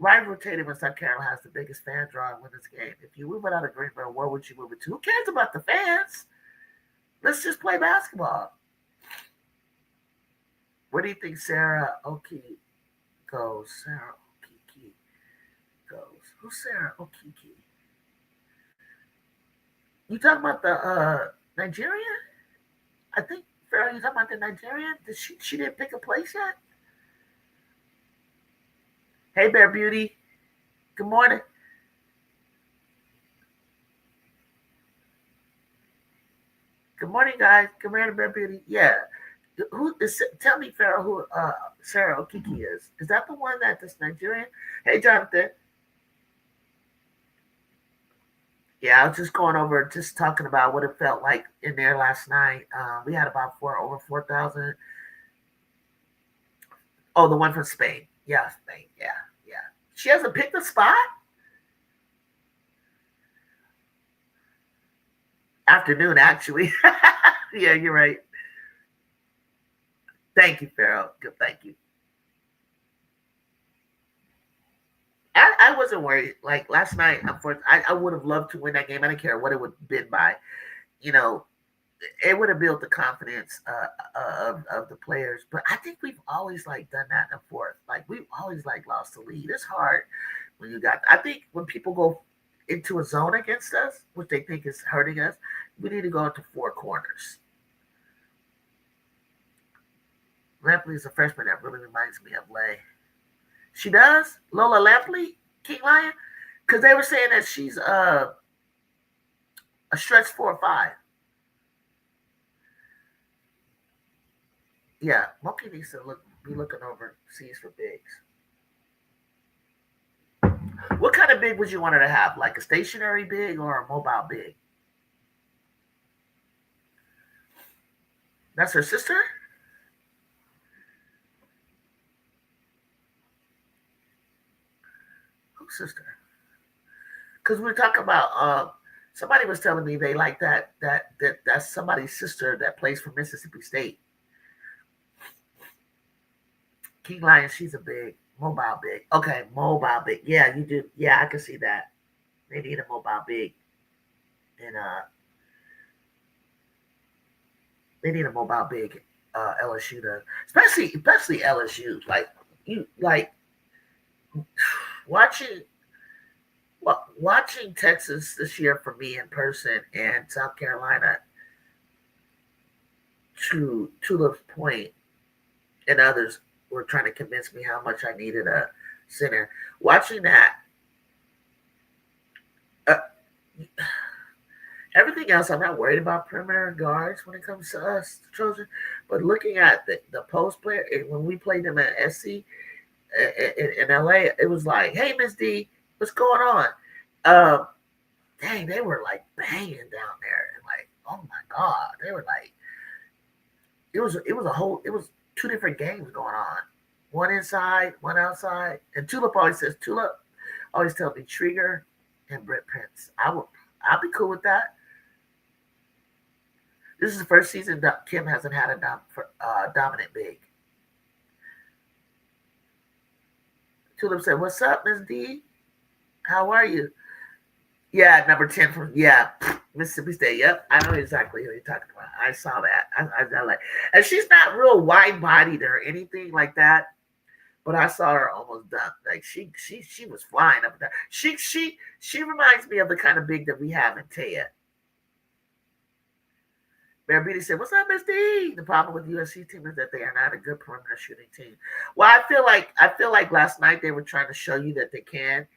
Ryan rotated when South Carolina has the biggest fan draw and win this game. If you move it out of Greenville, where would you move it to? Who cares about the fans? Let's just play basketball. Where do you think Sarah Oki goes? Sarah Okiki goes. Who's Sarah Okiki? You talking about the Nigerian? I think Farrell, you talking about the Nigerian? Did she didn't pick a place yet? Hey Bear Beauty. Good morning. Good morning, guys. Good morning, Bear Beauty. Yeah. Who is? Tell me, Farrell, who Sarah Okiki is? Is that the one that this Nigerian? Hey, Jonathan. Yeah, I was just going over, just talking about what it felt like in there last night. We had about over 4,000. Oh, the one from Spain. Yeah, Spain. Yeah, yeah. She hasn't picked a spot. Afternoon, actually. Yeah, you're right. Thank you, Farrell. Good, thank you. I wasn't worried. Like last night, I would have loved to win that game. I didn't care what it would have been by. You know, it would have built the confidence of the players. But I think we've always like done that in the fourth. Like we've always like lost the lead. It's hard when you got. I think when people go into a zone against us, which they think is hurting us, we need to go into four corners. Lampley is a freshman that really reminds me of Lay. She does? Lola Lampley, King Lion? Because they were saying that she's a stretch 4 or 5. Yeah, Monkey needs to be looking over C's for bigs. What kind of big would you want her to have? Like a stationary big or a mobile big? That's her sister? Whose sister? Because we're talking about somebody was telling me they like that's somebody's sister that plays for Mississippi State. King Lion, she's a big mobile big. Okay, mobile big. Yeah, you do. Yeah, I can see that. They need a mobile big, and they need a mobile big. LSU does, especially LSU. Like you like watching watching Texas this year for me in person and South Carolina to Tulip's point and others were trying to convince me how much I needed a center. Watching that, uh, everything else, I'm not worried about perimeter guards when it comes to us, the Trojans. But looking at the post player, when we played them at SC in LA, it was like, hey, Miss D, what's going on? Um, Dang, they were like banging down there. And like, oh my God, they were like, it was two different games going on. One inside, one outside. And Tulip always tells me Trigger and Brett Pence. I'll be cool with that. This is the first season that Kim hasn't had a dominant big. Tulip said, "What's up, Miss D? How are you?" Yeah, number 10 from Mississippi State. Yep, I know exactly who you're talking about. I saw that. I like, and she's not real wide bodied or anything like that. But I saw her almost dunk. Like she was flying up there. She reminds me of the kind of big that we have in Taya. Bear Beauty said, "What's up, Miss D?" The problem with the USC team is that they are not a good perimeter shooting team. Well, I feel like last night they were trying to show you that they can,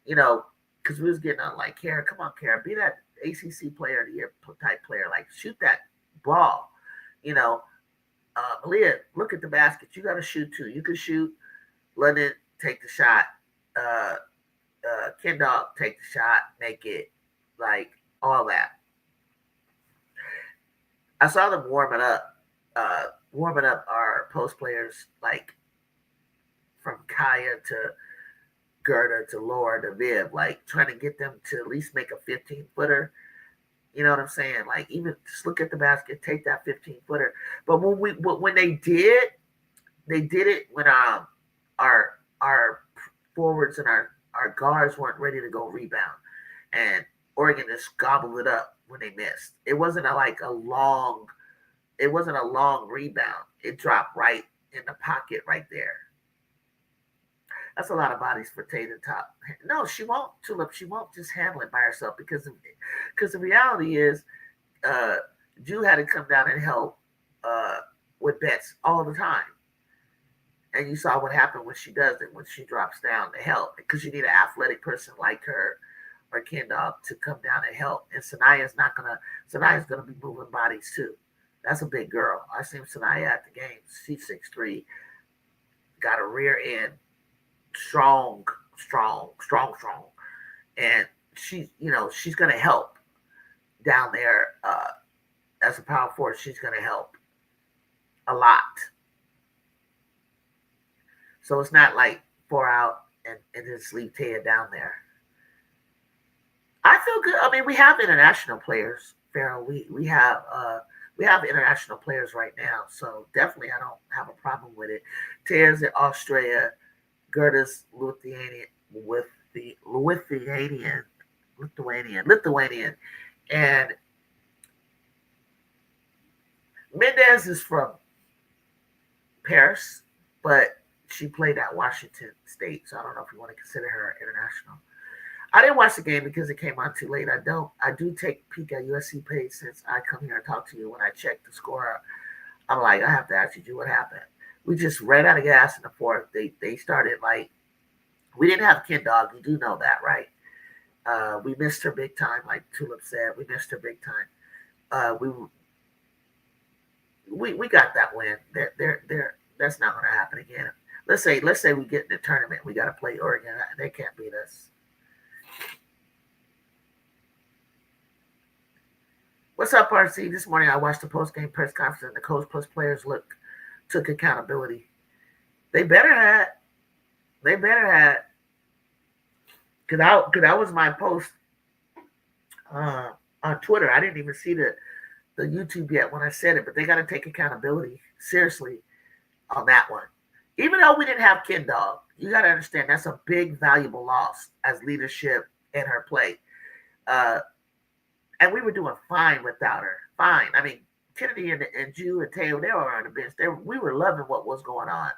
you know, because we was getting on like, Kara, come on, Kara, be that ACC player of the year type player, like shoot that ball, you know. Malia, look at the basket. You got to shoot too. You can shoot. London, take the shot. Uh, Kendall, take the shot. Make it like all that. I saw them warming up our post players like from Kaya to Gerda to Laura to Viv, like trying to get them to at least make a 15-footer. You know what I'm saying? Like even just look at the basket, take that 15-footer. But when they did it when our forwards and our guards weren't ready to go rebound, and Oregon just gobbled it up when they missed. It wasn't a long rebound. It dropped right in the pocket right there. That's a lot of bodies for Tay to top. No, she won't, Tulip. She won't just handle it by herself because the reality is, uh, Jew had to come down and help uh, with bets all the time. And you saw what happened when she does it, when she drops down to help, because you need an athletic person like her or Ken Dog to come down and help. And Sanaya's gonna be moving bodies too. That's a big girl. I seen Sanaya at the game. She's 6'3", got a rear end, strong, strong. And she's gonna help down there as a power forward. She's gonna help a lot. So it's not like 4 out and just leave Taya down there. I feel good. I mean, we have international players, Farrell. We have international players right now, so definitely I don't have a problem with it. Taya's in Australia, Gerda's Lithuanian, and Mendez is from Paris, but she played at Washington State, so I don't know if you want to consider her international. I didn't watch the game because it came on too late. I don't. I do take a peek at USC page since I come here and talk to you. When I check the score, I'm like, I have to ask you what happened. We just ran out of gas in the fourth. They started like we didn't have Ken Dog. You do know that, right? We missed her big time, like Tulip said. We missed her big time. We got that win. That's not going to happen again. Let's say we get in the tournament. We got to play Oregon. They can't beat us. What's up, RC? This morning I watched the post-game press conference and the coach plus players took accountability. They better have. Because that was my post on Twitter. I didn't even see the YouTube yet when I said it, but they got to take accountability seriously on that one. Even though we didn't have Ken Dog, you got to understand that's a big, valuable loss as leadership in her play. And we were doing fine without her. Fine. I mean, Kennedy and Jew and Taylor, they were on the bench. We were loving what was going on.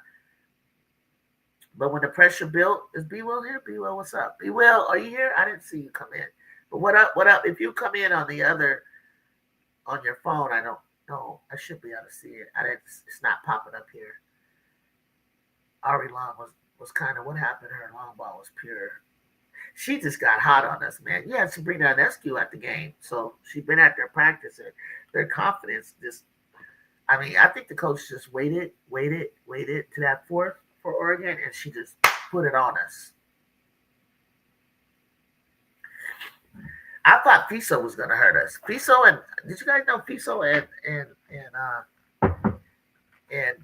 But when the pressure built, is B Will here? B Will, what's up? B Will, are you here? I didn't see you come in. But what up? What up? If you come in on your phone, I don't know. I should be able to see it. It's not popping up here. Ari Long was kind of what happened. Her long ball was pure. She just got hot on us, man. You had Sabrina Ionescu at the game, so she's been at their practice, and their confidence just. I mean, I think the coach just waited to that fourth for Oregon, and she just put it on us. I thought Fiso was going to hurt us. Fiso and did you guys know Fiso and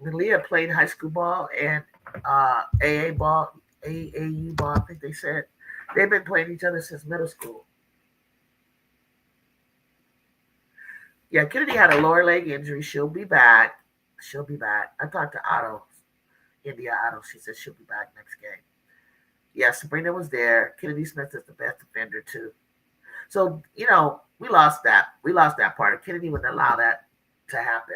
Malia played high school ball and AAU ball. I think they said they've been playing each other since middle school. Yeah, Kennedy had a lower leg injury. She'll be back. I talked to India Otto. She said she'll be back next game. Yeah, Sabrina was there. Kennedy Smith is the best defender too. So, we lost that. We lost that part. Kennedy wouldn't allow that to happen.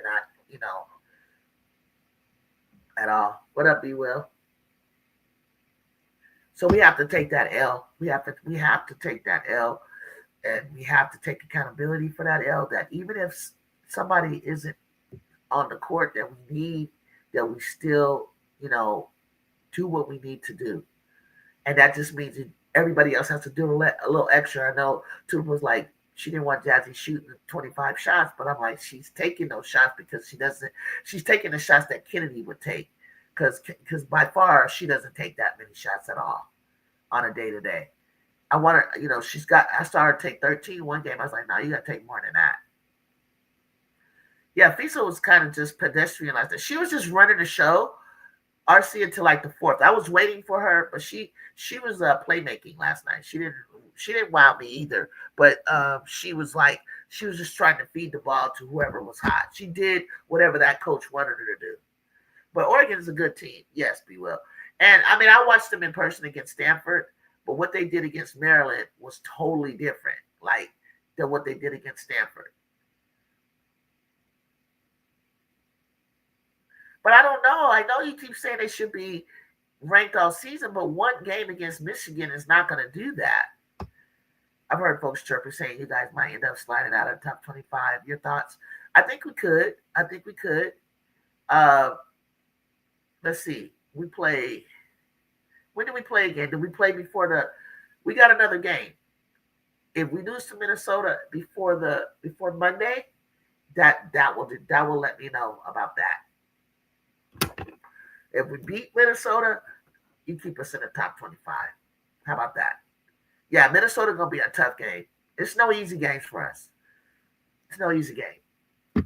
At all. What up, B Will? So we have to take that L. We have to take that L, and we have to take accountability for that L. That even if somebody isn't on the court, that we still, do what we need to do, and that just means everybody else has to do a little extra. I know Tulip was like she didn't want Jazzy shooting 25 shots, but I'm like she's taking those shots because she's taking the shots that Kennedy would take. Because by far she doesn't take that many shots at all on a day-to-day. I want her, I saw her take 13 one game. I was like, no, you got to take more than that. Yeah, Fiso was kind of just pedestrian like that. She was just running the show, RC, until like the fourth. I was waiting for her, but she was playmaking last night. She didn't wow me either, but she was just trying to feed the ball to whoever was hot. She did whatever that coach wanted her to do. But Oregon is a good team. Yes, be well. And I mean, I watched them in person against Stanford, but what they did against Maryland was totally different, like than what they did against Stanford. But I don't know. I know you keep saying they should be ranked all season, but one game against Michigan is not going to do that. I've heard folks chirping saying you guys might end up sliding out of the top 25. Your thoughts? I think we could. I think we could. Uh, let's see. We play. When did we play again? Did we play before the? We got another game. If we lose to Minnesota before Monday, that will let me know about that. If we beat Minnesota, you keep us in the top 25. How about that? Yeah, Minnesota gonna be a tough game. It's no easy games for us. It's no easy game.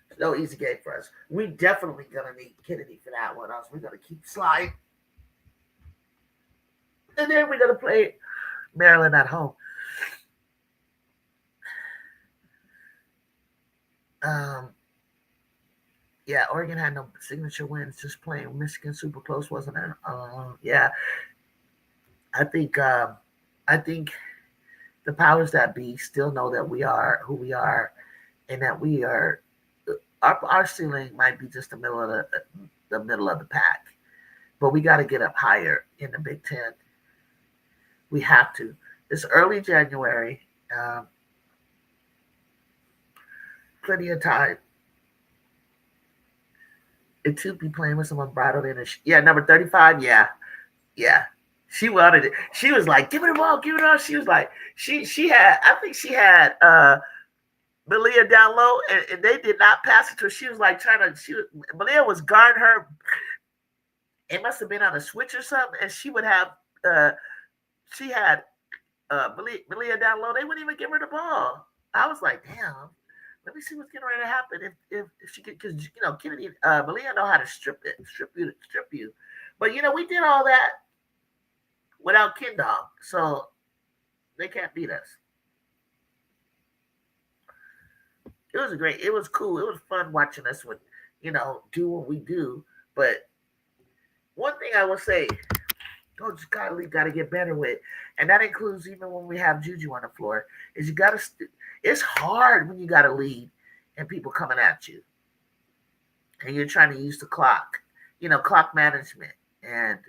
It's no easy game for us. We definitely gonna need Kennedy for that one. Else we're gonna keep sliding, and then we're gonna play Maryland at home. Um, yeah, Oregon had no signature wins. Just playing Michigan super close, wasn't it? Yeah, I think I think the powers that be still know that we are who we are, and that we are our ceiling might be just the middle of the pack, but we got to get up higher in the Big Ten. We have to. It's early January, um, plenty of time. And to be playing with someone bridled in a yeah, number 35. Yeah, yeah. She wanted it. She was like, "Give it a ball, give it all." She was like, she had. I think she had Malia down low, and they did not pass it to her. She was like trying to. Malia was guarding her. It must have been on a switch or something, and she would have. Uh, she had Malia down low. They wouldn't even give her the ball. I was like, damn. Let me see what's getting ready to happen if she could, because Kennedy Malia know how to strip you. But we did all that without Ken Dog, so they can't beat us. It was cool. It was fun watching us do what we do. But one thing I will say, Coach Godley got to get better with, and that includes even when we have Juju on the floor, is you got to. It's hard when you got to lead and people coming at you, and you're trying to use the clock, clock management and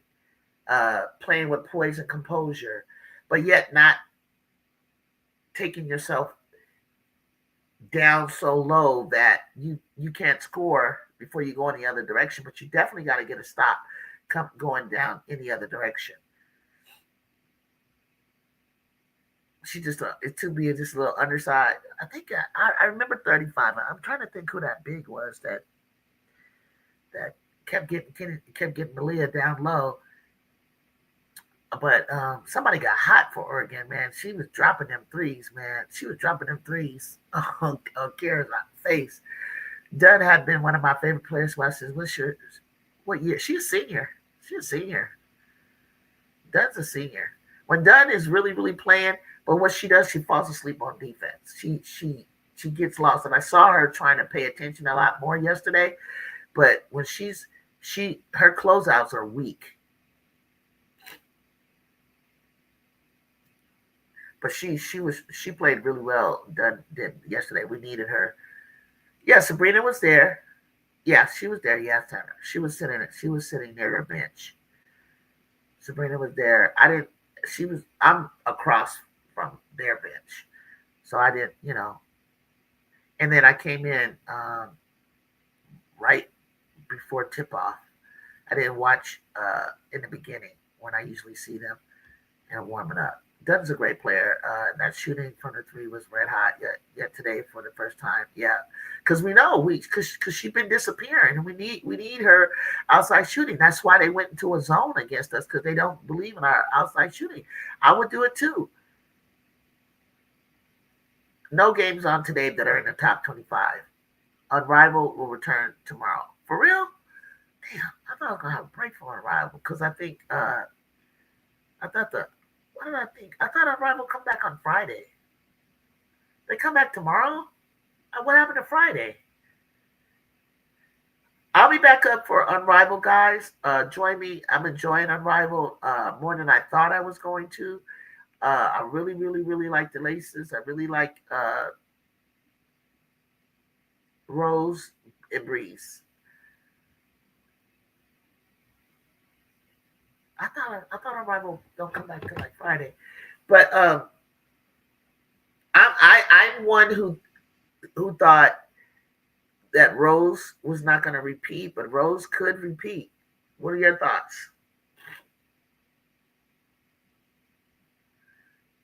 playing with poise and composure, but yet not taking yourself down so low that you can't score before you go in the other direction. But you definitely got to get a stop going down in the other direction. She just it took me just a little underside. I think I remember 35. I'm trying to think who that big was that kept getting Malia down low. But somebody got hot for Oregon, man. She was dropping them threes, man. She was dropping them threes on Kara's face. Dunn had been one of my favorite players. So I said, what year? She's a senior. She's a senior. Dunn's a senior. When Dunn is really, really playing, but what she does, she falls asleep on defense. She gets lost. And I saw her trying to pay attention a lot more yesterday. But when her closeouts are weak. But she played really well. Dunn did yesterday. We needed her. Yeah, Sabrina was there. Yeah, she was there. Yeah, Tanner. She was sitting. She was sitting near her bench. Sabrina was there. I didn't. She was. I'm across from their bench, so I didn't. And then I came in right before tip off. I didn't watch in the beginning when I usually see them and warming up. Dunn's a great player. That shooting from the three was red hot yet today for the first time. Yeah, because we know because she's been disappearing, and we need her outside shooting. That's why they went into a zone against us, because they don't believe in our outside shooting. I would do it too. No games on today that are in the top 25. Unrivaled will return tomorrow. For real? Damn, I thought I was gonna have a break for Unrivaled because I think I thought the what did I think? I thought Unrivaled come back on Friday. They come back tomorrow? What happened to Friday? I'll be back up for Unrivaled, guys. Join me. I'm enjoying Unrivaled more than I thought I was going to. I really, really, really like the Laces. I really like Rose and Breeze. I thought Unrivaled don't come back till like Friday, but I'm one who thought that Rose was not going to repeat, but Rose could repeat. What are your thoughts?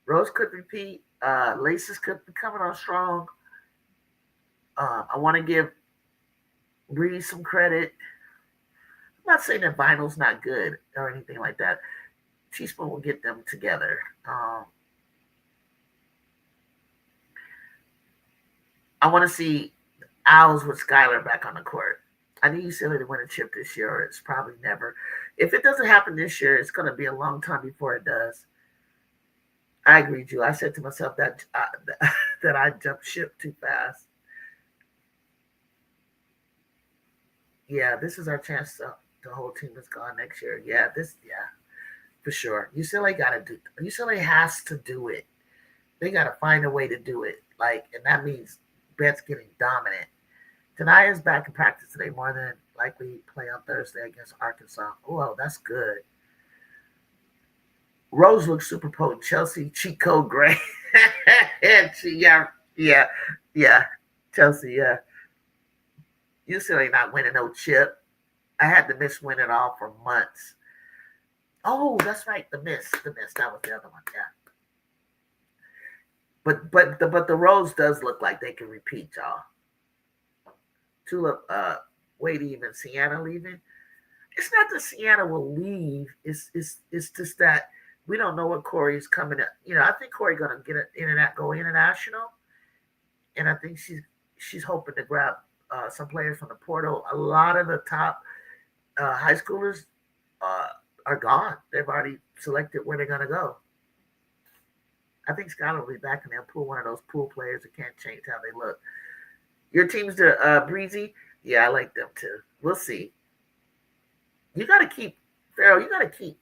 Rose could repeat. Laces could be coming on strong. I want to give Breeze some credit. I'm not saying that Vinyl's not good or anything like that. Teaspoon will get them together. I want to see Owls with Skylar back on the court. I need UCLA to win a chip this year, or it's probably never. If it doesn't happen this year, it's going to be a long time before it does. I agree, Drew. I said to myself that that I jumped ship too fast. Yeah, this is our chance to the whole team is gone next year. Yeah, for sure. UCLA got to do. UCLA has to do it. They got to find a way to do it. Like, and that means Bet's getting dominant. Taniya's back in practice today, more than likely play on Thursday against Arkansas. Oh, that's good. Rose looks super potent. Chelsea cheat code gray. Yeah, yeah. Chelsea, yeah. UCLA not winning no chip. I had the miss win it all for months. Oh, that's right. The miss. That was the other one. Yeah. But the Rose does look like they can repeat, y'all. Tulip, Wade even Sienna leaving. It's not that Sienna will leave. It's just that we don't know what Corey's coming at. I think Corey gonna get it go international, and I think she's hoping to grab some players from the portal. A lot of the top high schoolers uh, are gone. They've already selected where they're gonna go. I think Skylar will be back and they'll pull one of those pool players that can't change how they look. Your team's the Breezy. Yeah, I like them too. We'll see. You got to keep Farrell. You got to keep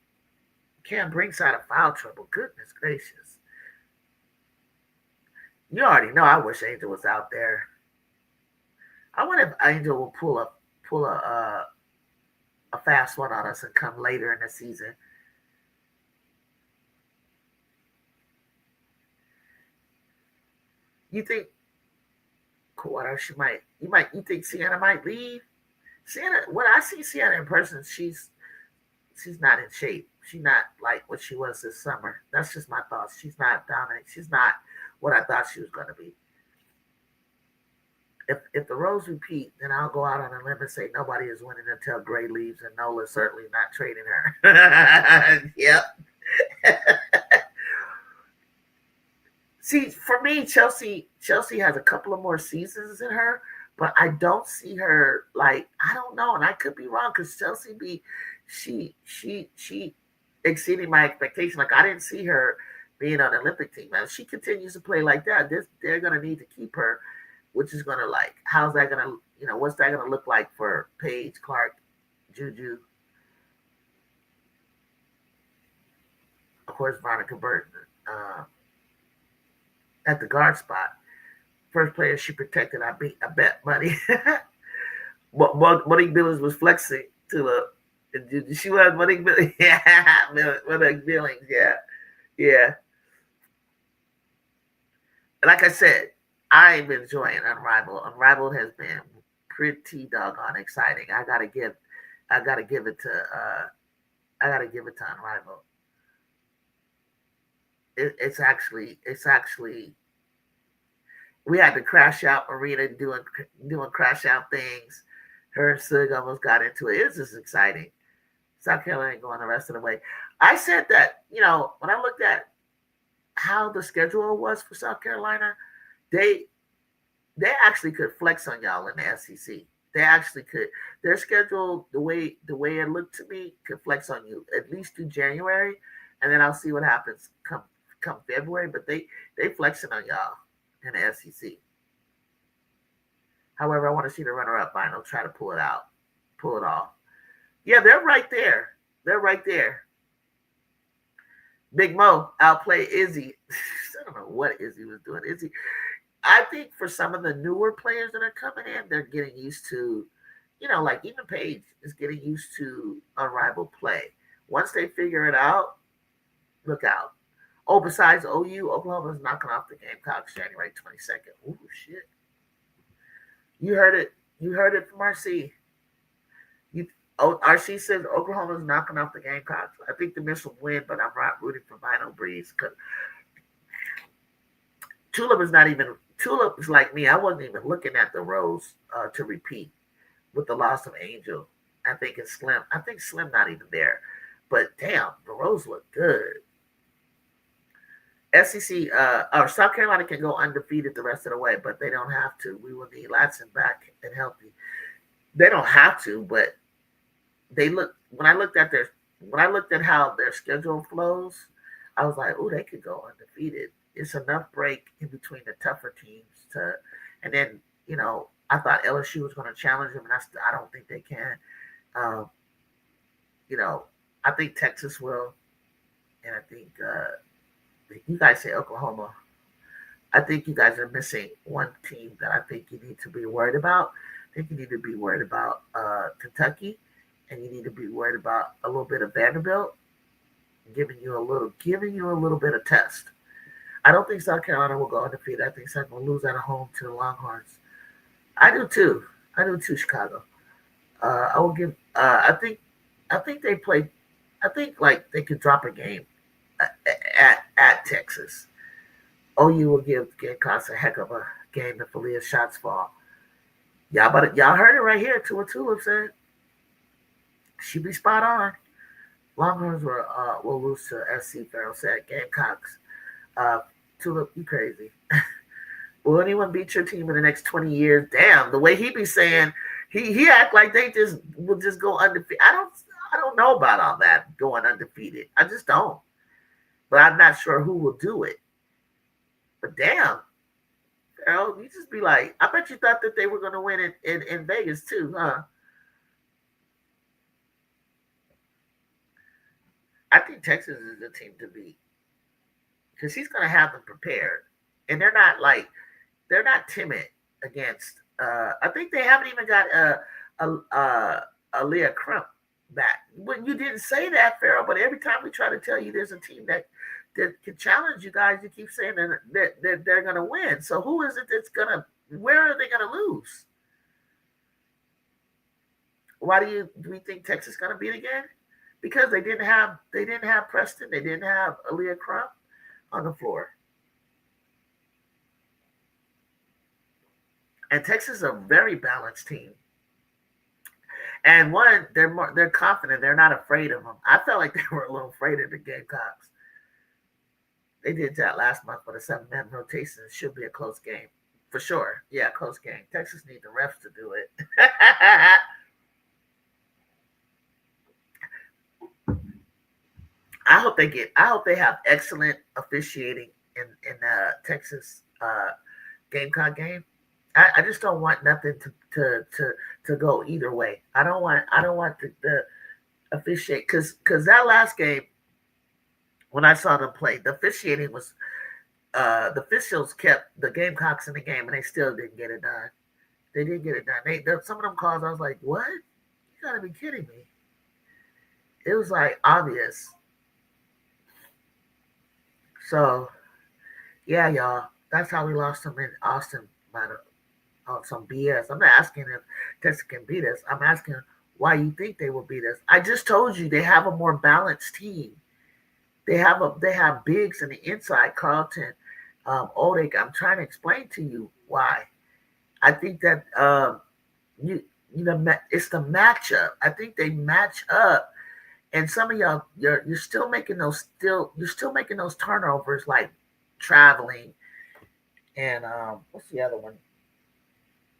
Cam Brinks out of foul trouble. Goodness gracious! You already know. I wish Angel was out there. I wonder if Angel will pull a fast one on us and come later in the season. You think what else you think Sienna might leave? Sienna, when I see Sienna in person, she's not in shape. She's not like what she was this summer. That's just my thoughts. She's not dominant. She's not what I thought she was going to be. If the roles repeat, then I'll go out on a limb and say nobody is winning until Gray leaves, and Nola's certainly not trading her. Yep. See, for me, Chelsea has a couple of more seasons in her, but I don't see her like I don't know, and I could be wrong because Chelsea be she exceeding my expectation. Like I didn't see her being on the Olympic team. Now, if she continues to play like that, they're gonna need to keep her, which is gonna like how's that gonna what's that gonna look like for Paige, Clark, Juju, of course Veronica Burton. At the guard spot. First player she protected, I bet money. Monique Billings was flexing to the. She was Monique Billings. Yeah, Monique Billings. Yeah, yeah. Like I said, I'm enjoying Unrivaled. Unrivaled has been pretty doggone exciting. I gotta give it to, Unrivaled. It's actually we had to crash out Marina doing crash out things. Her and Sig almost got into it. It was just exciting. South Carolina going the rest of the way. I said that, when I looked at how the schedule was for South Carolina, they actually could flex on y'all in the SEC. They actually could. Their schedule, the way it looked to me, could flex on you at least through January, and then I'll see what happens come February. But they flexing on y'all in the SEC. However, I want to see the runner-up final try to pull it out. pull it off. Yeah, they're right there. They're right there. Big Mo outplayed Izzy. I don't know what Izzy was doing. Izzy, I think for some of the newer players that are coming in, they're getting used to, like even Paige is getting used to unrivaled play. Once they figure it out, look out. Oh, besides OU, Oklahoma's knocking off the Gamecocks January 22nd. Ooh, shit. You heard it. You heard it from RC. RC says Oklahoma's knocking off the Gamecocks. I think the Miss will win, but I'm not rooting for Vinyl Breeze because Tulip is like me. I wasn't even looking at the Rose to repeat with the loss of Angel. I think it's Slim. I think Slim not even there. But damn, the Rose look good. SEC or South Carolina can go undefeated the rest of the way, but they don't have to. We will need Latson back and healthy. They don't have to, but they look. When I looked at how their schedule flows, I was like, oh, they could go undefeated. It's enough break in between the tougher teams and then I thought LSU was going to challenge them, and I don't think they can. Um, I think Texas will, and I think you guys say Oklahoma. I think you guys are missing one team that I think you need to be worried about. I think you need to be worried about Kentucky, and you need to be worried about a little bit of Vanderbilt, giving you a little bit of test. I don't think South Carolina will go undefeated. I think South Carolina will lose at home to the Longhorns. I do too. Chicago. I will give. I think they play. I think like they could drop a game at Texas. OU will give Gamecocks a heck of a game if Aaliyah's shots fall. Y'all heard it right here. Tua said she be spot on. Longhorns will lose to SC. Farrell said Gamecocks. Tulip, you crazy. Will anyone beat your team in the next 20 years? Damn, the way he be saying, he act like they will just go undefeated. I don't know about all that going undefeated. I just don't. But I'm not sure who will do it. But damn, Farrell, you just be like, I bet you thought that they were going to win in Vegas too, huh? I think Texas is the team to beat because he's going to have them prepared, and they're not timid against. I think they haven't even got a Leah Crump back. Well, you didn't say that, Farrell, but every time we try to tell you there's a team that can challenge you guys, you keep saying that they're going to win. So who is it that's going to? Where are they going to lose? Why do we think Texas is going to beat again? Because they didn't have Preston, they didn't have Aaliyah Crump on the floor. And Texas is a very balanced team. And one, they're confident. They're not afraid of them. I felt like they were a little afraid of the Gamecocks. They did that last month with a 7-man rotation. It should be a close game. For sure. Yeah, close game. Texas need the refs to do it. I hope they have excellent officiating in Texas Gamecock game. I just don't want nothing to go either way. I don't want the officiate because that last game when I saw them play, the officiating was the officials kept the Gamecocks in the game and they still didn't get it done. They didn't get it done. Some of them calls I was like, what? You gotta be kidding me. It was like obvious. So yeah, y'all. That's how we lost them in Austin by some BS. I'm not asking if Texas can beat us. I'm asking why you think they will beat us. I just told you they have a more balanced team. They have bigs in the inside, Carlton, Odik. I'm trying to explain to you why. I think that it's the matchup. I think they match up. And some of y'all, you're still making those turnovers like traveling and what's the other one?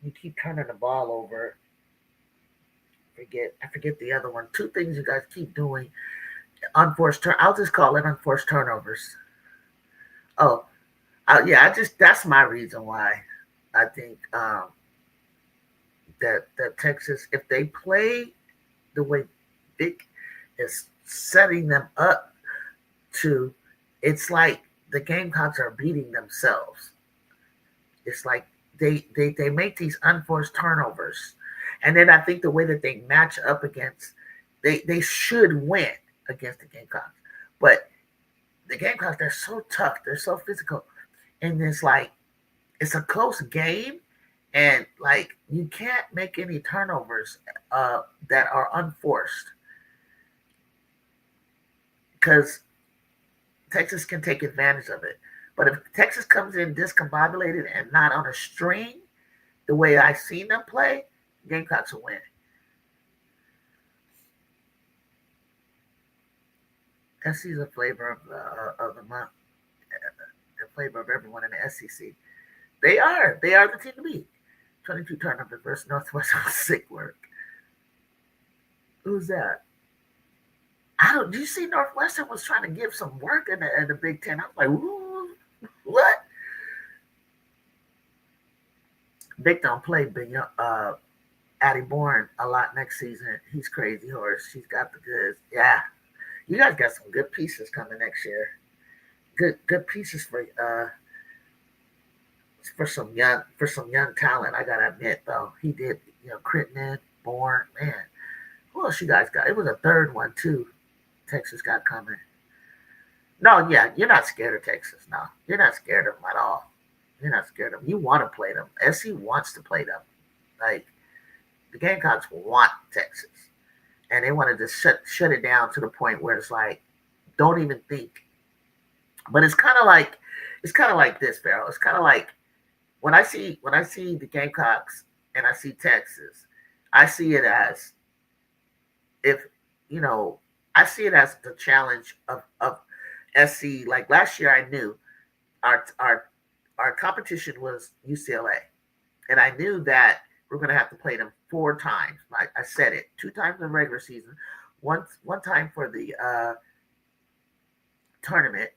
You keep turning the ball over. I forget the other one. Two things you guys keep doing. Unforced I'll just call it unforced turnovers. Oh, yeah. That's my reason why I think that Texas, if they play the way Vic is setting them up to, it's like the Gamecocks are beating themselves. It's like they make these unforced turnovers. And then I think the way that they match up against, they should win against the Gamecocks. But the Gamecocks, they're so tough, they're so physical. And it's like, it's a close game. And like, you can't make any turnovers that are unforced because Texas can take advantage of it. But if Texas comes in discombobulated and not on a string, the way I've seen them play, Gamecocks will win. SC is a flavor of the month, the flavor of everyone in the SEC. They are the team to beat. 22 turnovers versus Northwestern sick work. Who's that? I don't. Do you see Northwestern was trying to give some work in the Big Ten? I was like, ooh, what? Vic don't play big. Addie Bourne a lot next season. He's crazy horse. She's got the goods. Yeah, you guys got some good pieces coming next year. Good pieces for some young talent. I gotta admit though, he did. Crittenden, Bourne, man. Who else you guys got? It was a third one too. Texas got coming. No, yeah, you're not scared of Texas. No, you're not scared of them at all. You're not scared of them. You want to play them. SC wants to play them. Like the Gamecocks want Texas, and they wanted to shut it down to the point where it's like, don't even think. But it's kind of like this, Farrell. It's kind of like when I see the Gamecocks and I see Texas, I see it as if you know I see it as the challenge of SC. Like last year, I knew our our our competition was UCLA, and I knew that we're going to have to play them 4 times. Like I said it, 2 times in the regular season, one time for the tournament,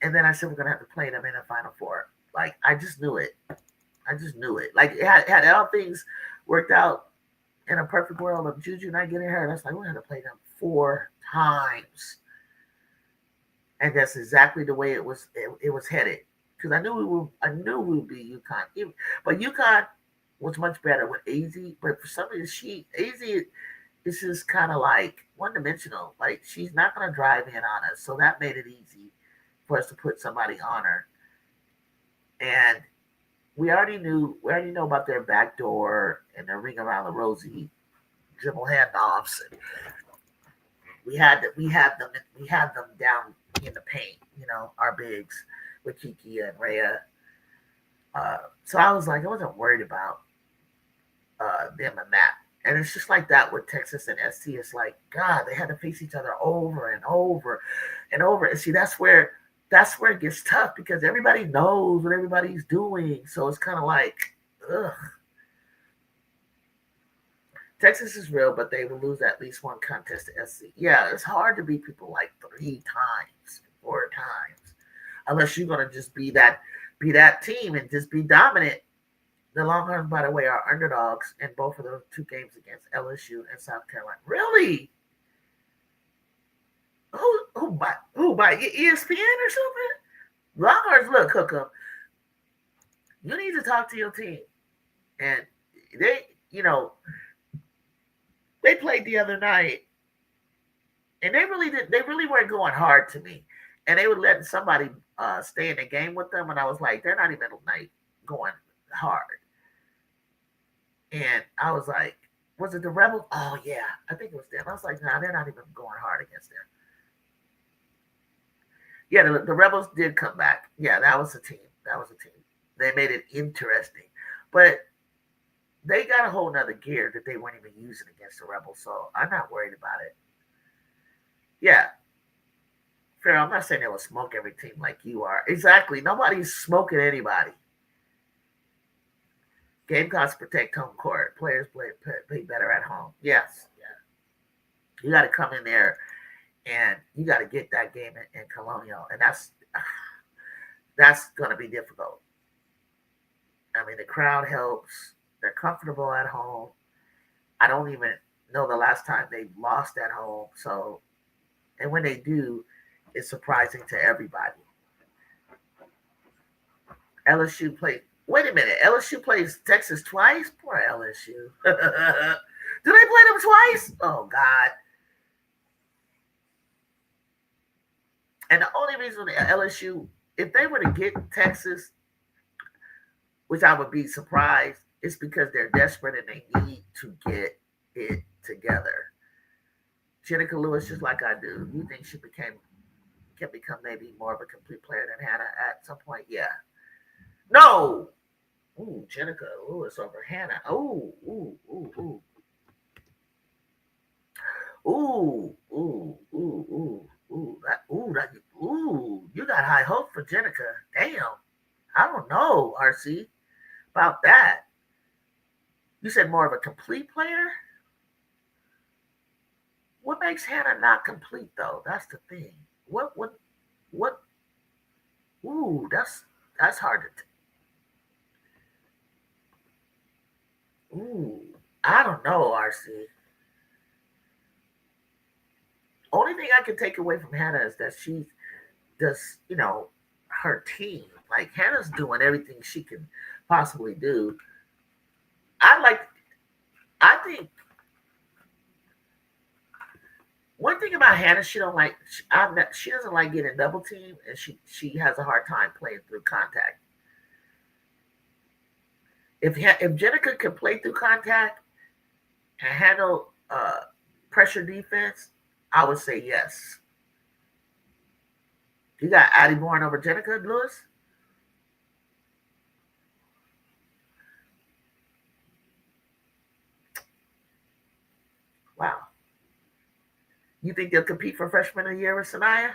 and then I said we're going to have to play them in the Final Four. Like I just knew it. I just knew it. Like had all things worked out in a perfect world of Juju not getting hurt, that's like we're going to play them 4 times, and that's exactly the way it was. It was headed because I knew we would be UConn, but UConn was much better with AZ. But for some reason, AZ is just kind of like one dimensional. Like she's not going to drive in on us, so that made it easy for us to put somebody on her. And we already know about their backdoor and their ring around the rosy dribble handoffs. And we had them down in the paint. Our bigs with Kiki and Rhea. So I was like, I wasn't worried about them and that. And it's just like that with Texas and SC. It's like, God, they had to face each other over and over and over. And see, that's where it gets tough because everybody knows what everybody's doing. So it's kind of like, ugh. Texas is real, but they will lose at least one contest to SC. Yeah, it's hard to beat people like 3 times, 4 times, unless you're gonna just be that team and just be dominant. The Longhorns, by the way, are underdogs in both of those 2 games against LSU and South Carolina. Really? Who by ESPN or something? Longhorns, look, hook up. You need to talk to your team, and they, they played the other night, and they really did. They really weren't going hard to me, and they were letting somebody stay in the game with them, and I was like, they're not even like going hard. And I was like, was it the Rebels? Oh yeah, I think it was them. I was like, nah, they're not even going hard against them. Yeah, the Rebels did come back. Yeah, that was a team. That was a team. They made it interesting, but they got a whole nother gear that they weren't even using against the Rebels. So I'm not worried about it. Yeah, fair. I'm not saying they will smoke every team like you are. Exactly. Nobody's smoking anybody. Gamecocks protect home court. Players play better at home. Yes. Yeah. You got to come in there and you got to get that game in Colonial, and that's going to be difficult. I mean, the crowd helps. They're comfortable at home. I don't even know the last time they lost at home. So, and when they do, it's surprising to everybody. LSU played. Wait a minute. LSU plays Texas twice. Poor LSU. Do they play them twice? Oh God. And the only reason LSU, if they were to get Texas, which I would be surprised, is because they're desperate and they need to get it together. Jenica Lewis, just like I do, you think she can become maybe more of a complete player than Hannah at some point? Yeah. No. Ooh, Jenica Lewis over Hannah. Ooh. You got high hope for Jenica. Damn. I don't know, RC, about that. You said more of a complete player? What makes Hannah not complete though? That's the thing. What ooh, that's hard ooh. I don't know, RC. Only thing I can take away from Hannah is that she does, her team. Like Hannah's doing everything she can possibly do. I like I think one thing about Hannah, she don't like. She doesn't like getting double teamed, and she has a hard time playing through contact. If Jenica can play through contact and handle pressure defense, I would say yes. You got Addie Bourne over Jenica Lewis. Wow. You think they'll compete for freshman of the year with Sanaya?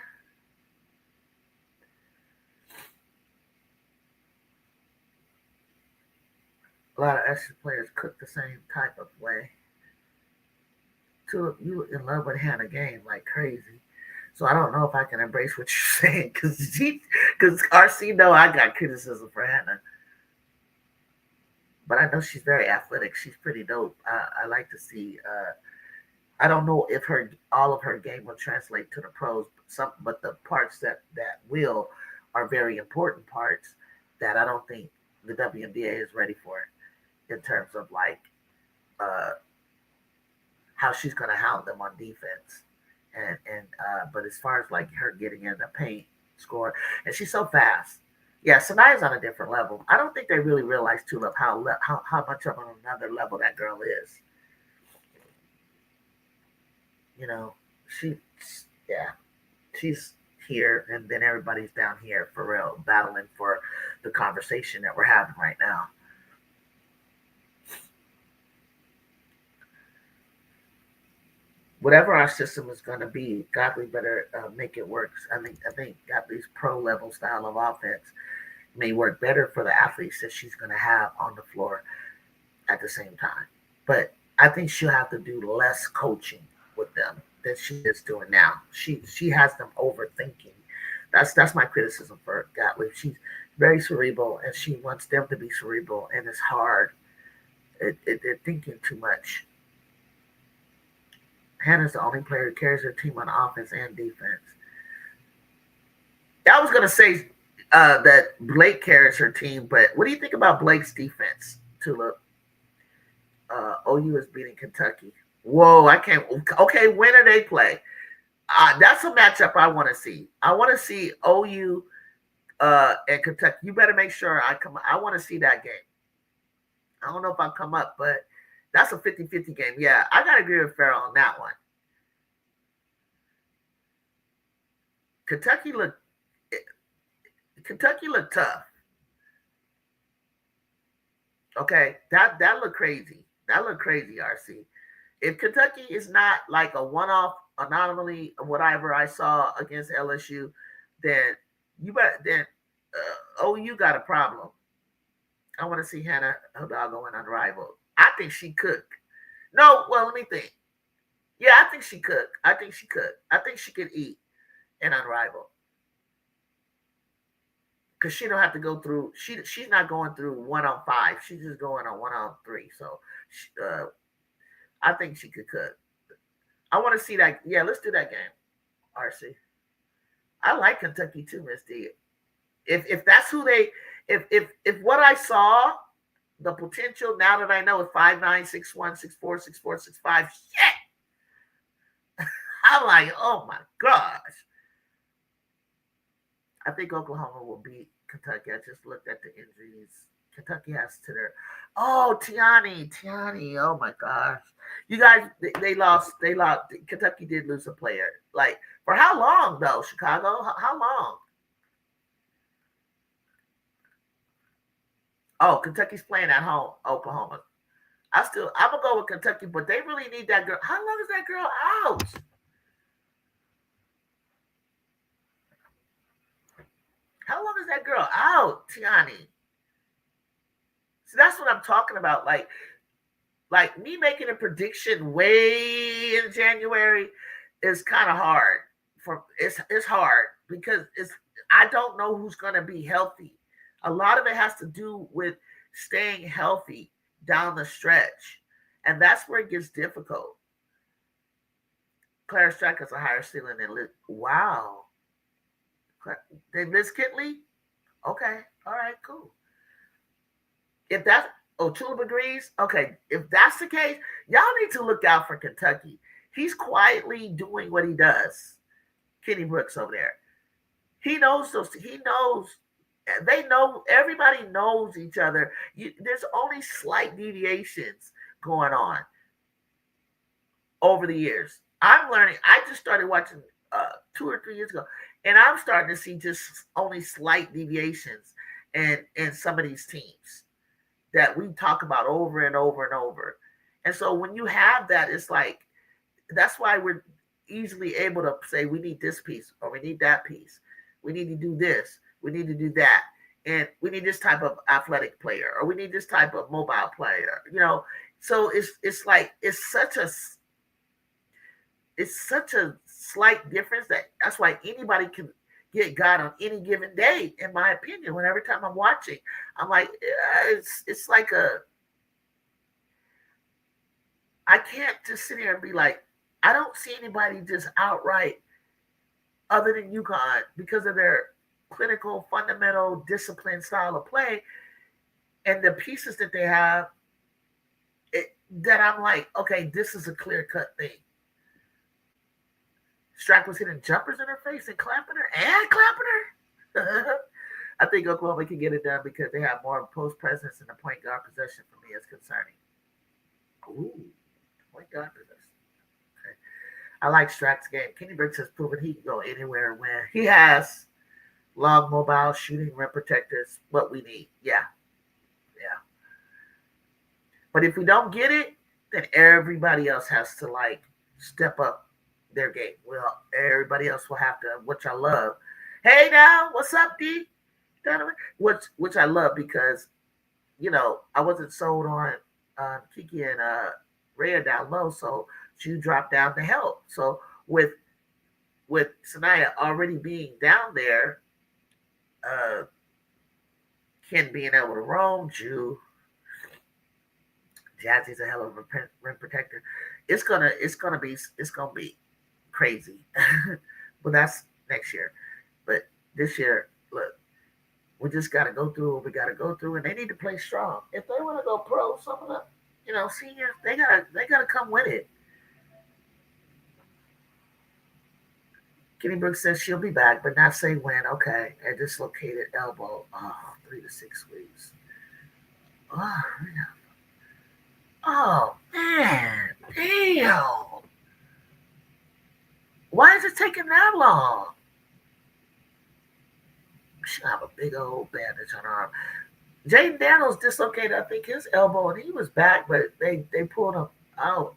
A lot of extra players cook the same type of way. You in love with Hannah Game like crazy. So I don't know if I can embrace what you're saying because RC know I got criticism for Hannah, but I know she's very athletic. She's pretty dope. I like to see. I don't know if her all of her game will translate to the pros. But the parts that will are very important parts that I don't think the WNBA is ready for in terms of like uh, how she's going to hound them on defense. But as far as like her getting in the paint, score, and she's so fast. Yeah, Sanaya's on a different level. I don't think they really realize too of how much of another level that girl is. You know, she yeah, she's here, and then everybody's down here for real, battling for the conversation that we're having right now. Whatever our system is going to be, Godly better make it work. I think Godly's pro level style of offense may work better for the athletes that she's going to have on the floor at the same time. But I think she'll have to do less coaching with them than she is doing now. She has them overthinking. That's my criticism for Gottlieb. She's very cerebral, and she wants them to be cerebral, and it's hard. They're thinking too much. Hannah's the only player who carries her team on offense and defense. I was gonna say that Blake carries her team, but what do you think about Blake's defense? Tula, OU is beating Kentucky. Whoa, I can't. Okay, when do they play? That's a matchup I want to see. I want to see OU and Kentucky. You better make sure I come. I want to see that game. I don't know if I'll come up, but that's a 50-50 game. Yeah, I got to agree with Farrell on that one. Kentucky looked Kentucky looked tough. Okay, that looked crazy. That looked crazy, RC. If Kentucky is not like a one-off anomaly, whatever I saw against LSU, then OU got a problem. I want to see Hannah Hidalgo and Unrivaled. I think she could. No, well, let me think. Yeah, I think she could. I think she could. I think she could eat and Unrivaled because she don't have to go through. She's not going through 1 on 5. She's just going on 1 on 3. So, I think she could cook. I want to see that. Yeah, let's do that game, RC. I like Kentucky too, Miss D. If that's who they, if what I saw, the potential now that I know is 5'9", 6'1", 6'4", 6'4", 6'5", shit. I'm like, oh my gosh. I think Oklahoma will beat Kentucky. I just looked at the injuries. Kentucky has to their. Oh, Tiani. Oh my gosh. You guys, they lost. They lost. Kentucky did lose a player. Like, for how long though? Chicago? How long? Oh, Kentucky's playing at home. Oklahoma. I'm gonna go with Kentucky, but they really need that girl. How long is that girl out? How long is that girl out, Tiani? So that's what I'm talking about. Like me making a prediction way in January is kind of hard. It's hard because I don't know who's going to be healthy. A lot of it has to do with staying healthy down the stretch, and that's where it gets difficult. Claire Strack has a higher ceiling than Liz. Wow. Than Liz Kitley? Okay. All right, cool. If that's Tulip agrees, okay. If that's the case, y'all need to look out for Kentucky. He's quietly doing what he does. Kenny Brooks over there. He knows those. He knows. They know. Everybody knows each other. There's only slight deviations going on over the years. I'm learning. I just started watching 2 or 3 years ago, and I'm starting to see just only slight deviations in some of these teams that we talk about over and over and over. And so when you have that, it's like that's why we're easily able to say we need this piece or we need that piece. We need to do this. We need to do that. And we need this type of athletic player or we need this type of mobile player. So it's like it's such a slight difference that's why anybody can get God on any given day, in my opinion. When every time I'm watching, I'm like, it's like I can't just sit here and be like, I don't see anybody just outright other than UConn because of their clinical, fundamental, disciplined style of play and the pieces that they have. That I'm like, okay, this is a clear cut thing. Strack was hitting jumpers in her face and clapping her. I think Oklahoma can get it done because they have more post presence in the point guard possession for me is concerning. Ooh, point guard possession. Okay. I like Strack's game. Kenny Brooks has proven he can go anywhere and win. He has long mobile shooting rim protectors. What we need. Yeah. But if we don't get it, then everybody else has to step up their game. Well, everybody else will have to, which I love. Hey now, what's up, D? Which I love because, I wasn't sold on Kiki and Rhea down low, so she dropped down to help. So with Sanaya already being down there, Ken being able to roam, Jazzy's a hell of a rim protector. It's gonna be crazy. But that's next year. But this year, look, we just got to go through what we got to go through, and they need to play strong. If they want to go pro, some of the seniors, they gotta come with it. Kenny Brooks says she'll be back, but not say when. Okay, a dislocated elbow. Oh, 3 to 6 weeks. Oh, yeah. Oh man, damn. Why is it taking that long? She have a big old bandage on her arm. Jaden Daniels dislocated, I think, his elbow, and he was back, but they pulled him out.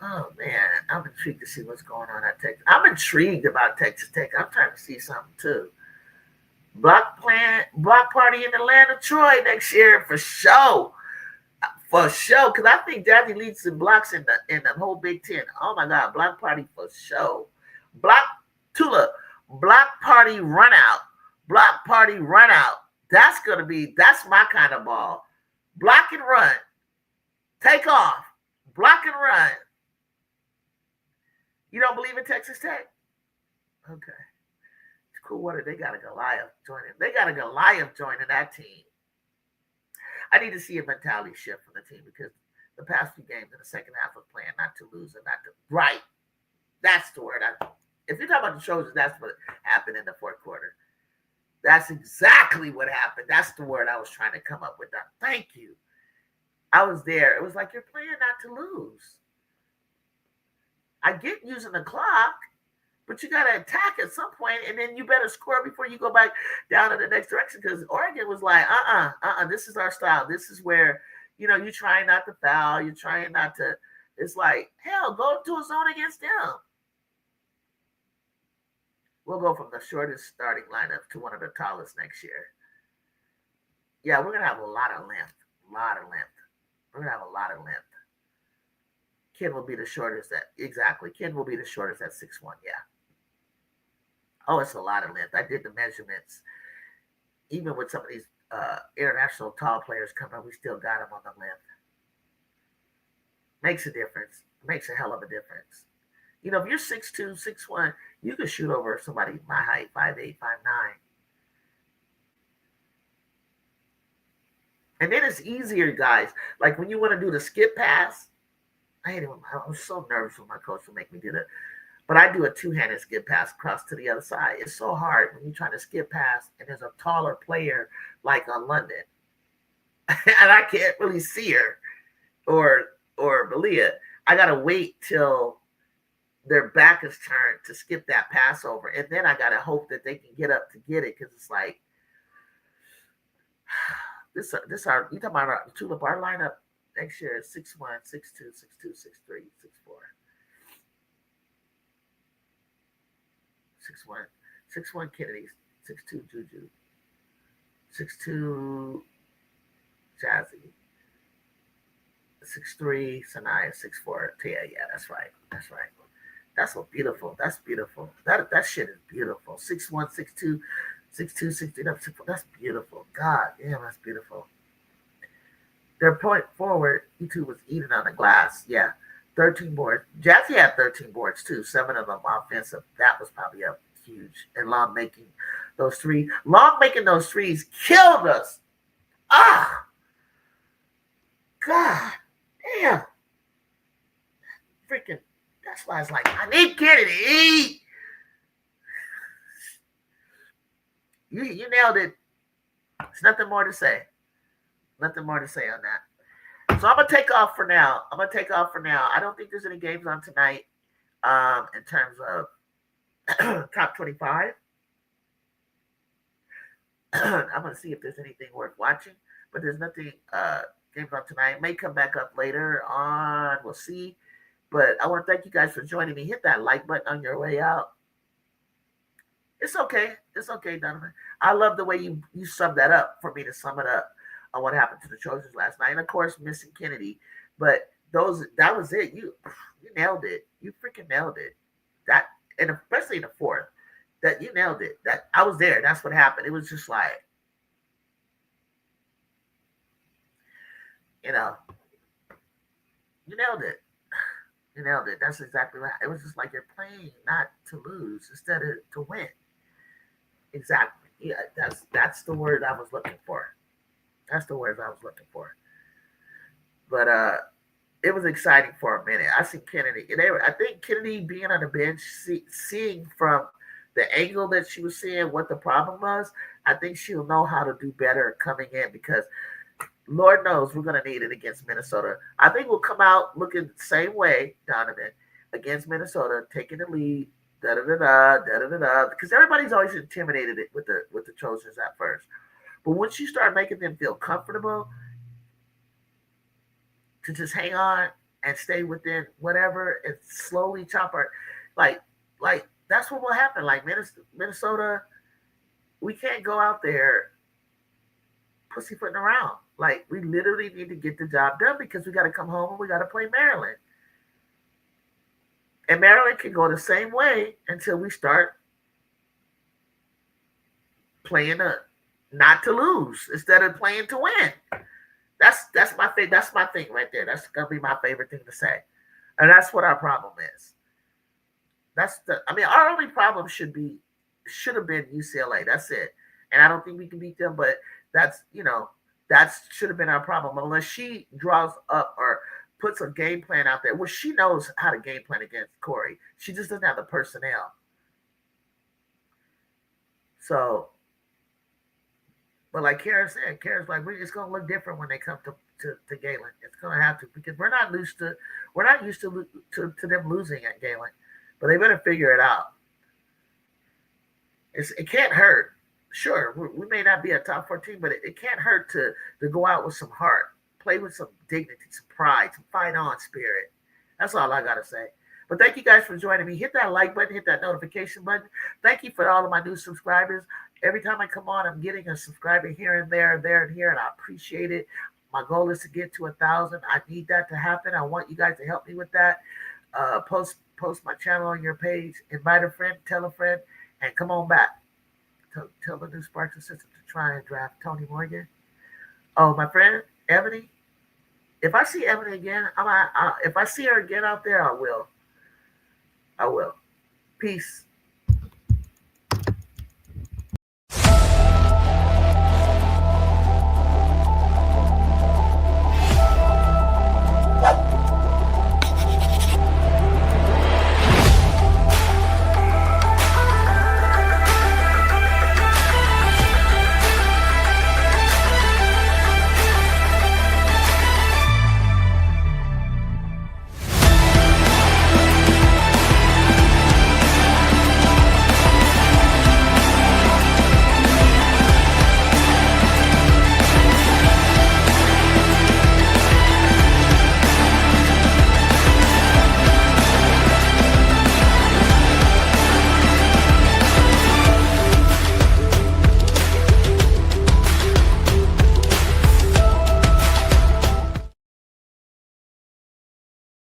Oh man, I'm intrigued to see what's going on at Texas. I'm intrigued about Texas Tech. I'm trying to see something too. Block party in Atlanta, Troy next year for sure. For sure, because I think Daddy leads the blocks in the whole Big Ten. Oh my God, block party for sure. Block party run out. Block party run out. That's my kind of ball. Block and run. Take off. Block and run. You don't believe in Texas Tech? Okay. It's cool. What they got a Goliath joining? They got a Goliath joining that team. I need to see a mentality shift from the team because the past few games in the second half of playing not to lose and not to right. That's the word. If you're talking about the Trojans, that's what happened in the fourth quarter. That's exactly what happened. That's the word I was trying to come up with. Thank you. I was there. It was like you're playing not to lose. I get using the clock, but you got to attack at some point, and then you better score before you go back down in the next direction because Oregon was like, this is our style. This is where, you're trying not to foul. You're trying not to – it's like, hell, go to a zone against them. We'll go from the shortest starting lineup to one of the tallest next year. Yeah, we're going to have a lot of length. We're going to have a lot of length. Ken will be the shortest Ken will be the shortest at 6'1", yeah. Oh, it's a lot of length. I did the measurements. Even with some of these international tall players coming up, we still got them on the length. Makes a difference. Makes a hell of a difference. If you're 6'2", 6'1", you can shoot over somebody my height, 5'8", 5'9". And then it's easier, guys. Like when you want to do the skip pass, I hate it. I'm so nervous when my coach will make me do that. But I do a two-handed skip pass across to the other side. It's so hard when you're trying to skip pass and there's a taller player like on London. And I can't really see her or Malia. I got to wait till their back is turned to skip that pass over. And then I got to hope that they can get up to get it because it's like, you talking about our Tulip, our lineup next year is 6'1", 6'2", 6'2", 6'3", 6'4". 6'1", Kennedy, 6'2", Juju, 6'2", Jazzy, 6'3", Sanaya, 6'4", Tia. Yeah, that's right. That's so beautiful. That's beautiful. That shit is beautiful. 6'1", 6'2", 6'2", 6'3", 6'4". That's beautiful. God damn, that's beautiful. Their point forward, E2 was eating on the glass. Yeah, 13 boards. Jazzy had 13 boards too. 7 of them offensive. That was probably a huge. And Long making those threes killed us. Ah, God damn. Freaking. That's why it's like I need Kennedy to eat. You nailed it. There's nothing more to say. Nothing more to say on that. So I'm going to take off for now. I don't think there's any games on tonight in terms of top 25. I'm going to see if there's anything worth watching. But there's nothing games on tonight. May come back up later on. We'll see. But I want to thank you guys for joining me. Hit that like button on your way out. It's okay. Donovan. I love the way you summed that up for me to sum it up on what happened to the Trojans last night. And, of course, missing Kennedy. But that was it. You nailed it. You freaking nailed it. That, and especially in the fourth, that you nailed it. That I was there. That's what happened. It was just like, you nailed it. You nailed it. That's exactly right. It was just like you're playing not to lose instead of to win. Exactly. Yeah, that's the word I was looking for. But it was exciting for a minute. I see Kennedy. I think Kennedy being on the bench, seeing from the angle that she was seeing what the problem was, I think she'll know how to do better coming in because Lord knows we're going to need it against Minnesota. I think we'll come out looking the same way, Donovan, against Minnesota, taking the lead, because everybody's always intimidated it with the Trojans at first. But once you start making them feel comfortable to just hang on and stay within whatever and slowly chop our, like that's what will happen. Like Minnesota, we can't go out there pussyfooting around. Like we literally need to get the job done because we got to come home and we got to play Maryland. And Maryland can go the same way until we start playing not to lose instead of playing to win. That's my thing. That's my thing right there. That's gonna be my favorite thing to say, and that's what our problem is. I mean, our only problem should have been UCLA. That's it. And I don't think we can beat them, but that's, that should have been our problem. Unless she draws up or puts a game plan out there. Well, she knows how to game plan against Corey. She just doesn't have the personnel. So, but like Kara's like, it's gonna look different when they come to Galen. It's gonna have to, because we're not used to them losing at Galen. But they better figure it out. It can't hurt. Sure, we may not be a top 14, but it can't hurt to go out with some heart, play with some dignity, some pride, some fight on spirit. That's all I gotta say. But thank you guys for joining me. Hit that like button, hit that notification button. Thank you for all of my new subscribers. Every time I come on, I'm getting a subscriber here and there, and here, and I appreciate it. My goal is to get to 1,000. I need that to happen. I want you guys to help me with that. Post my channel on your page. Invite a friend, tell a friend, and come on back. Tell the new Sparks assistant to try and draft Tony Morgan. Oh, my friend Ebony. If I see Ebony again, if I see her again out there, I will. I will. Peace.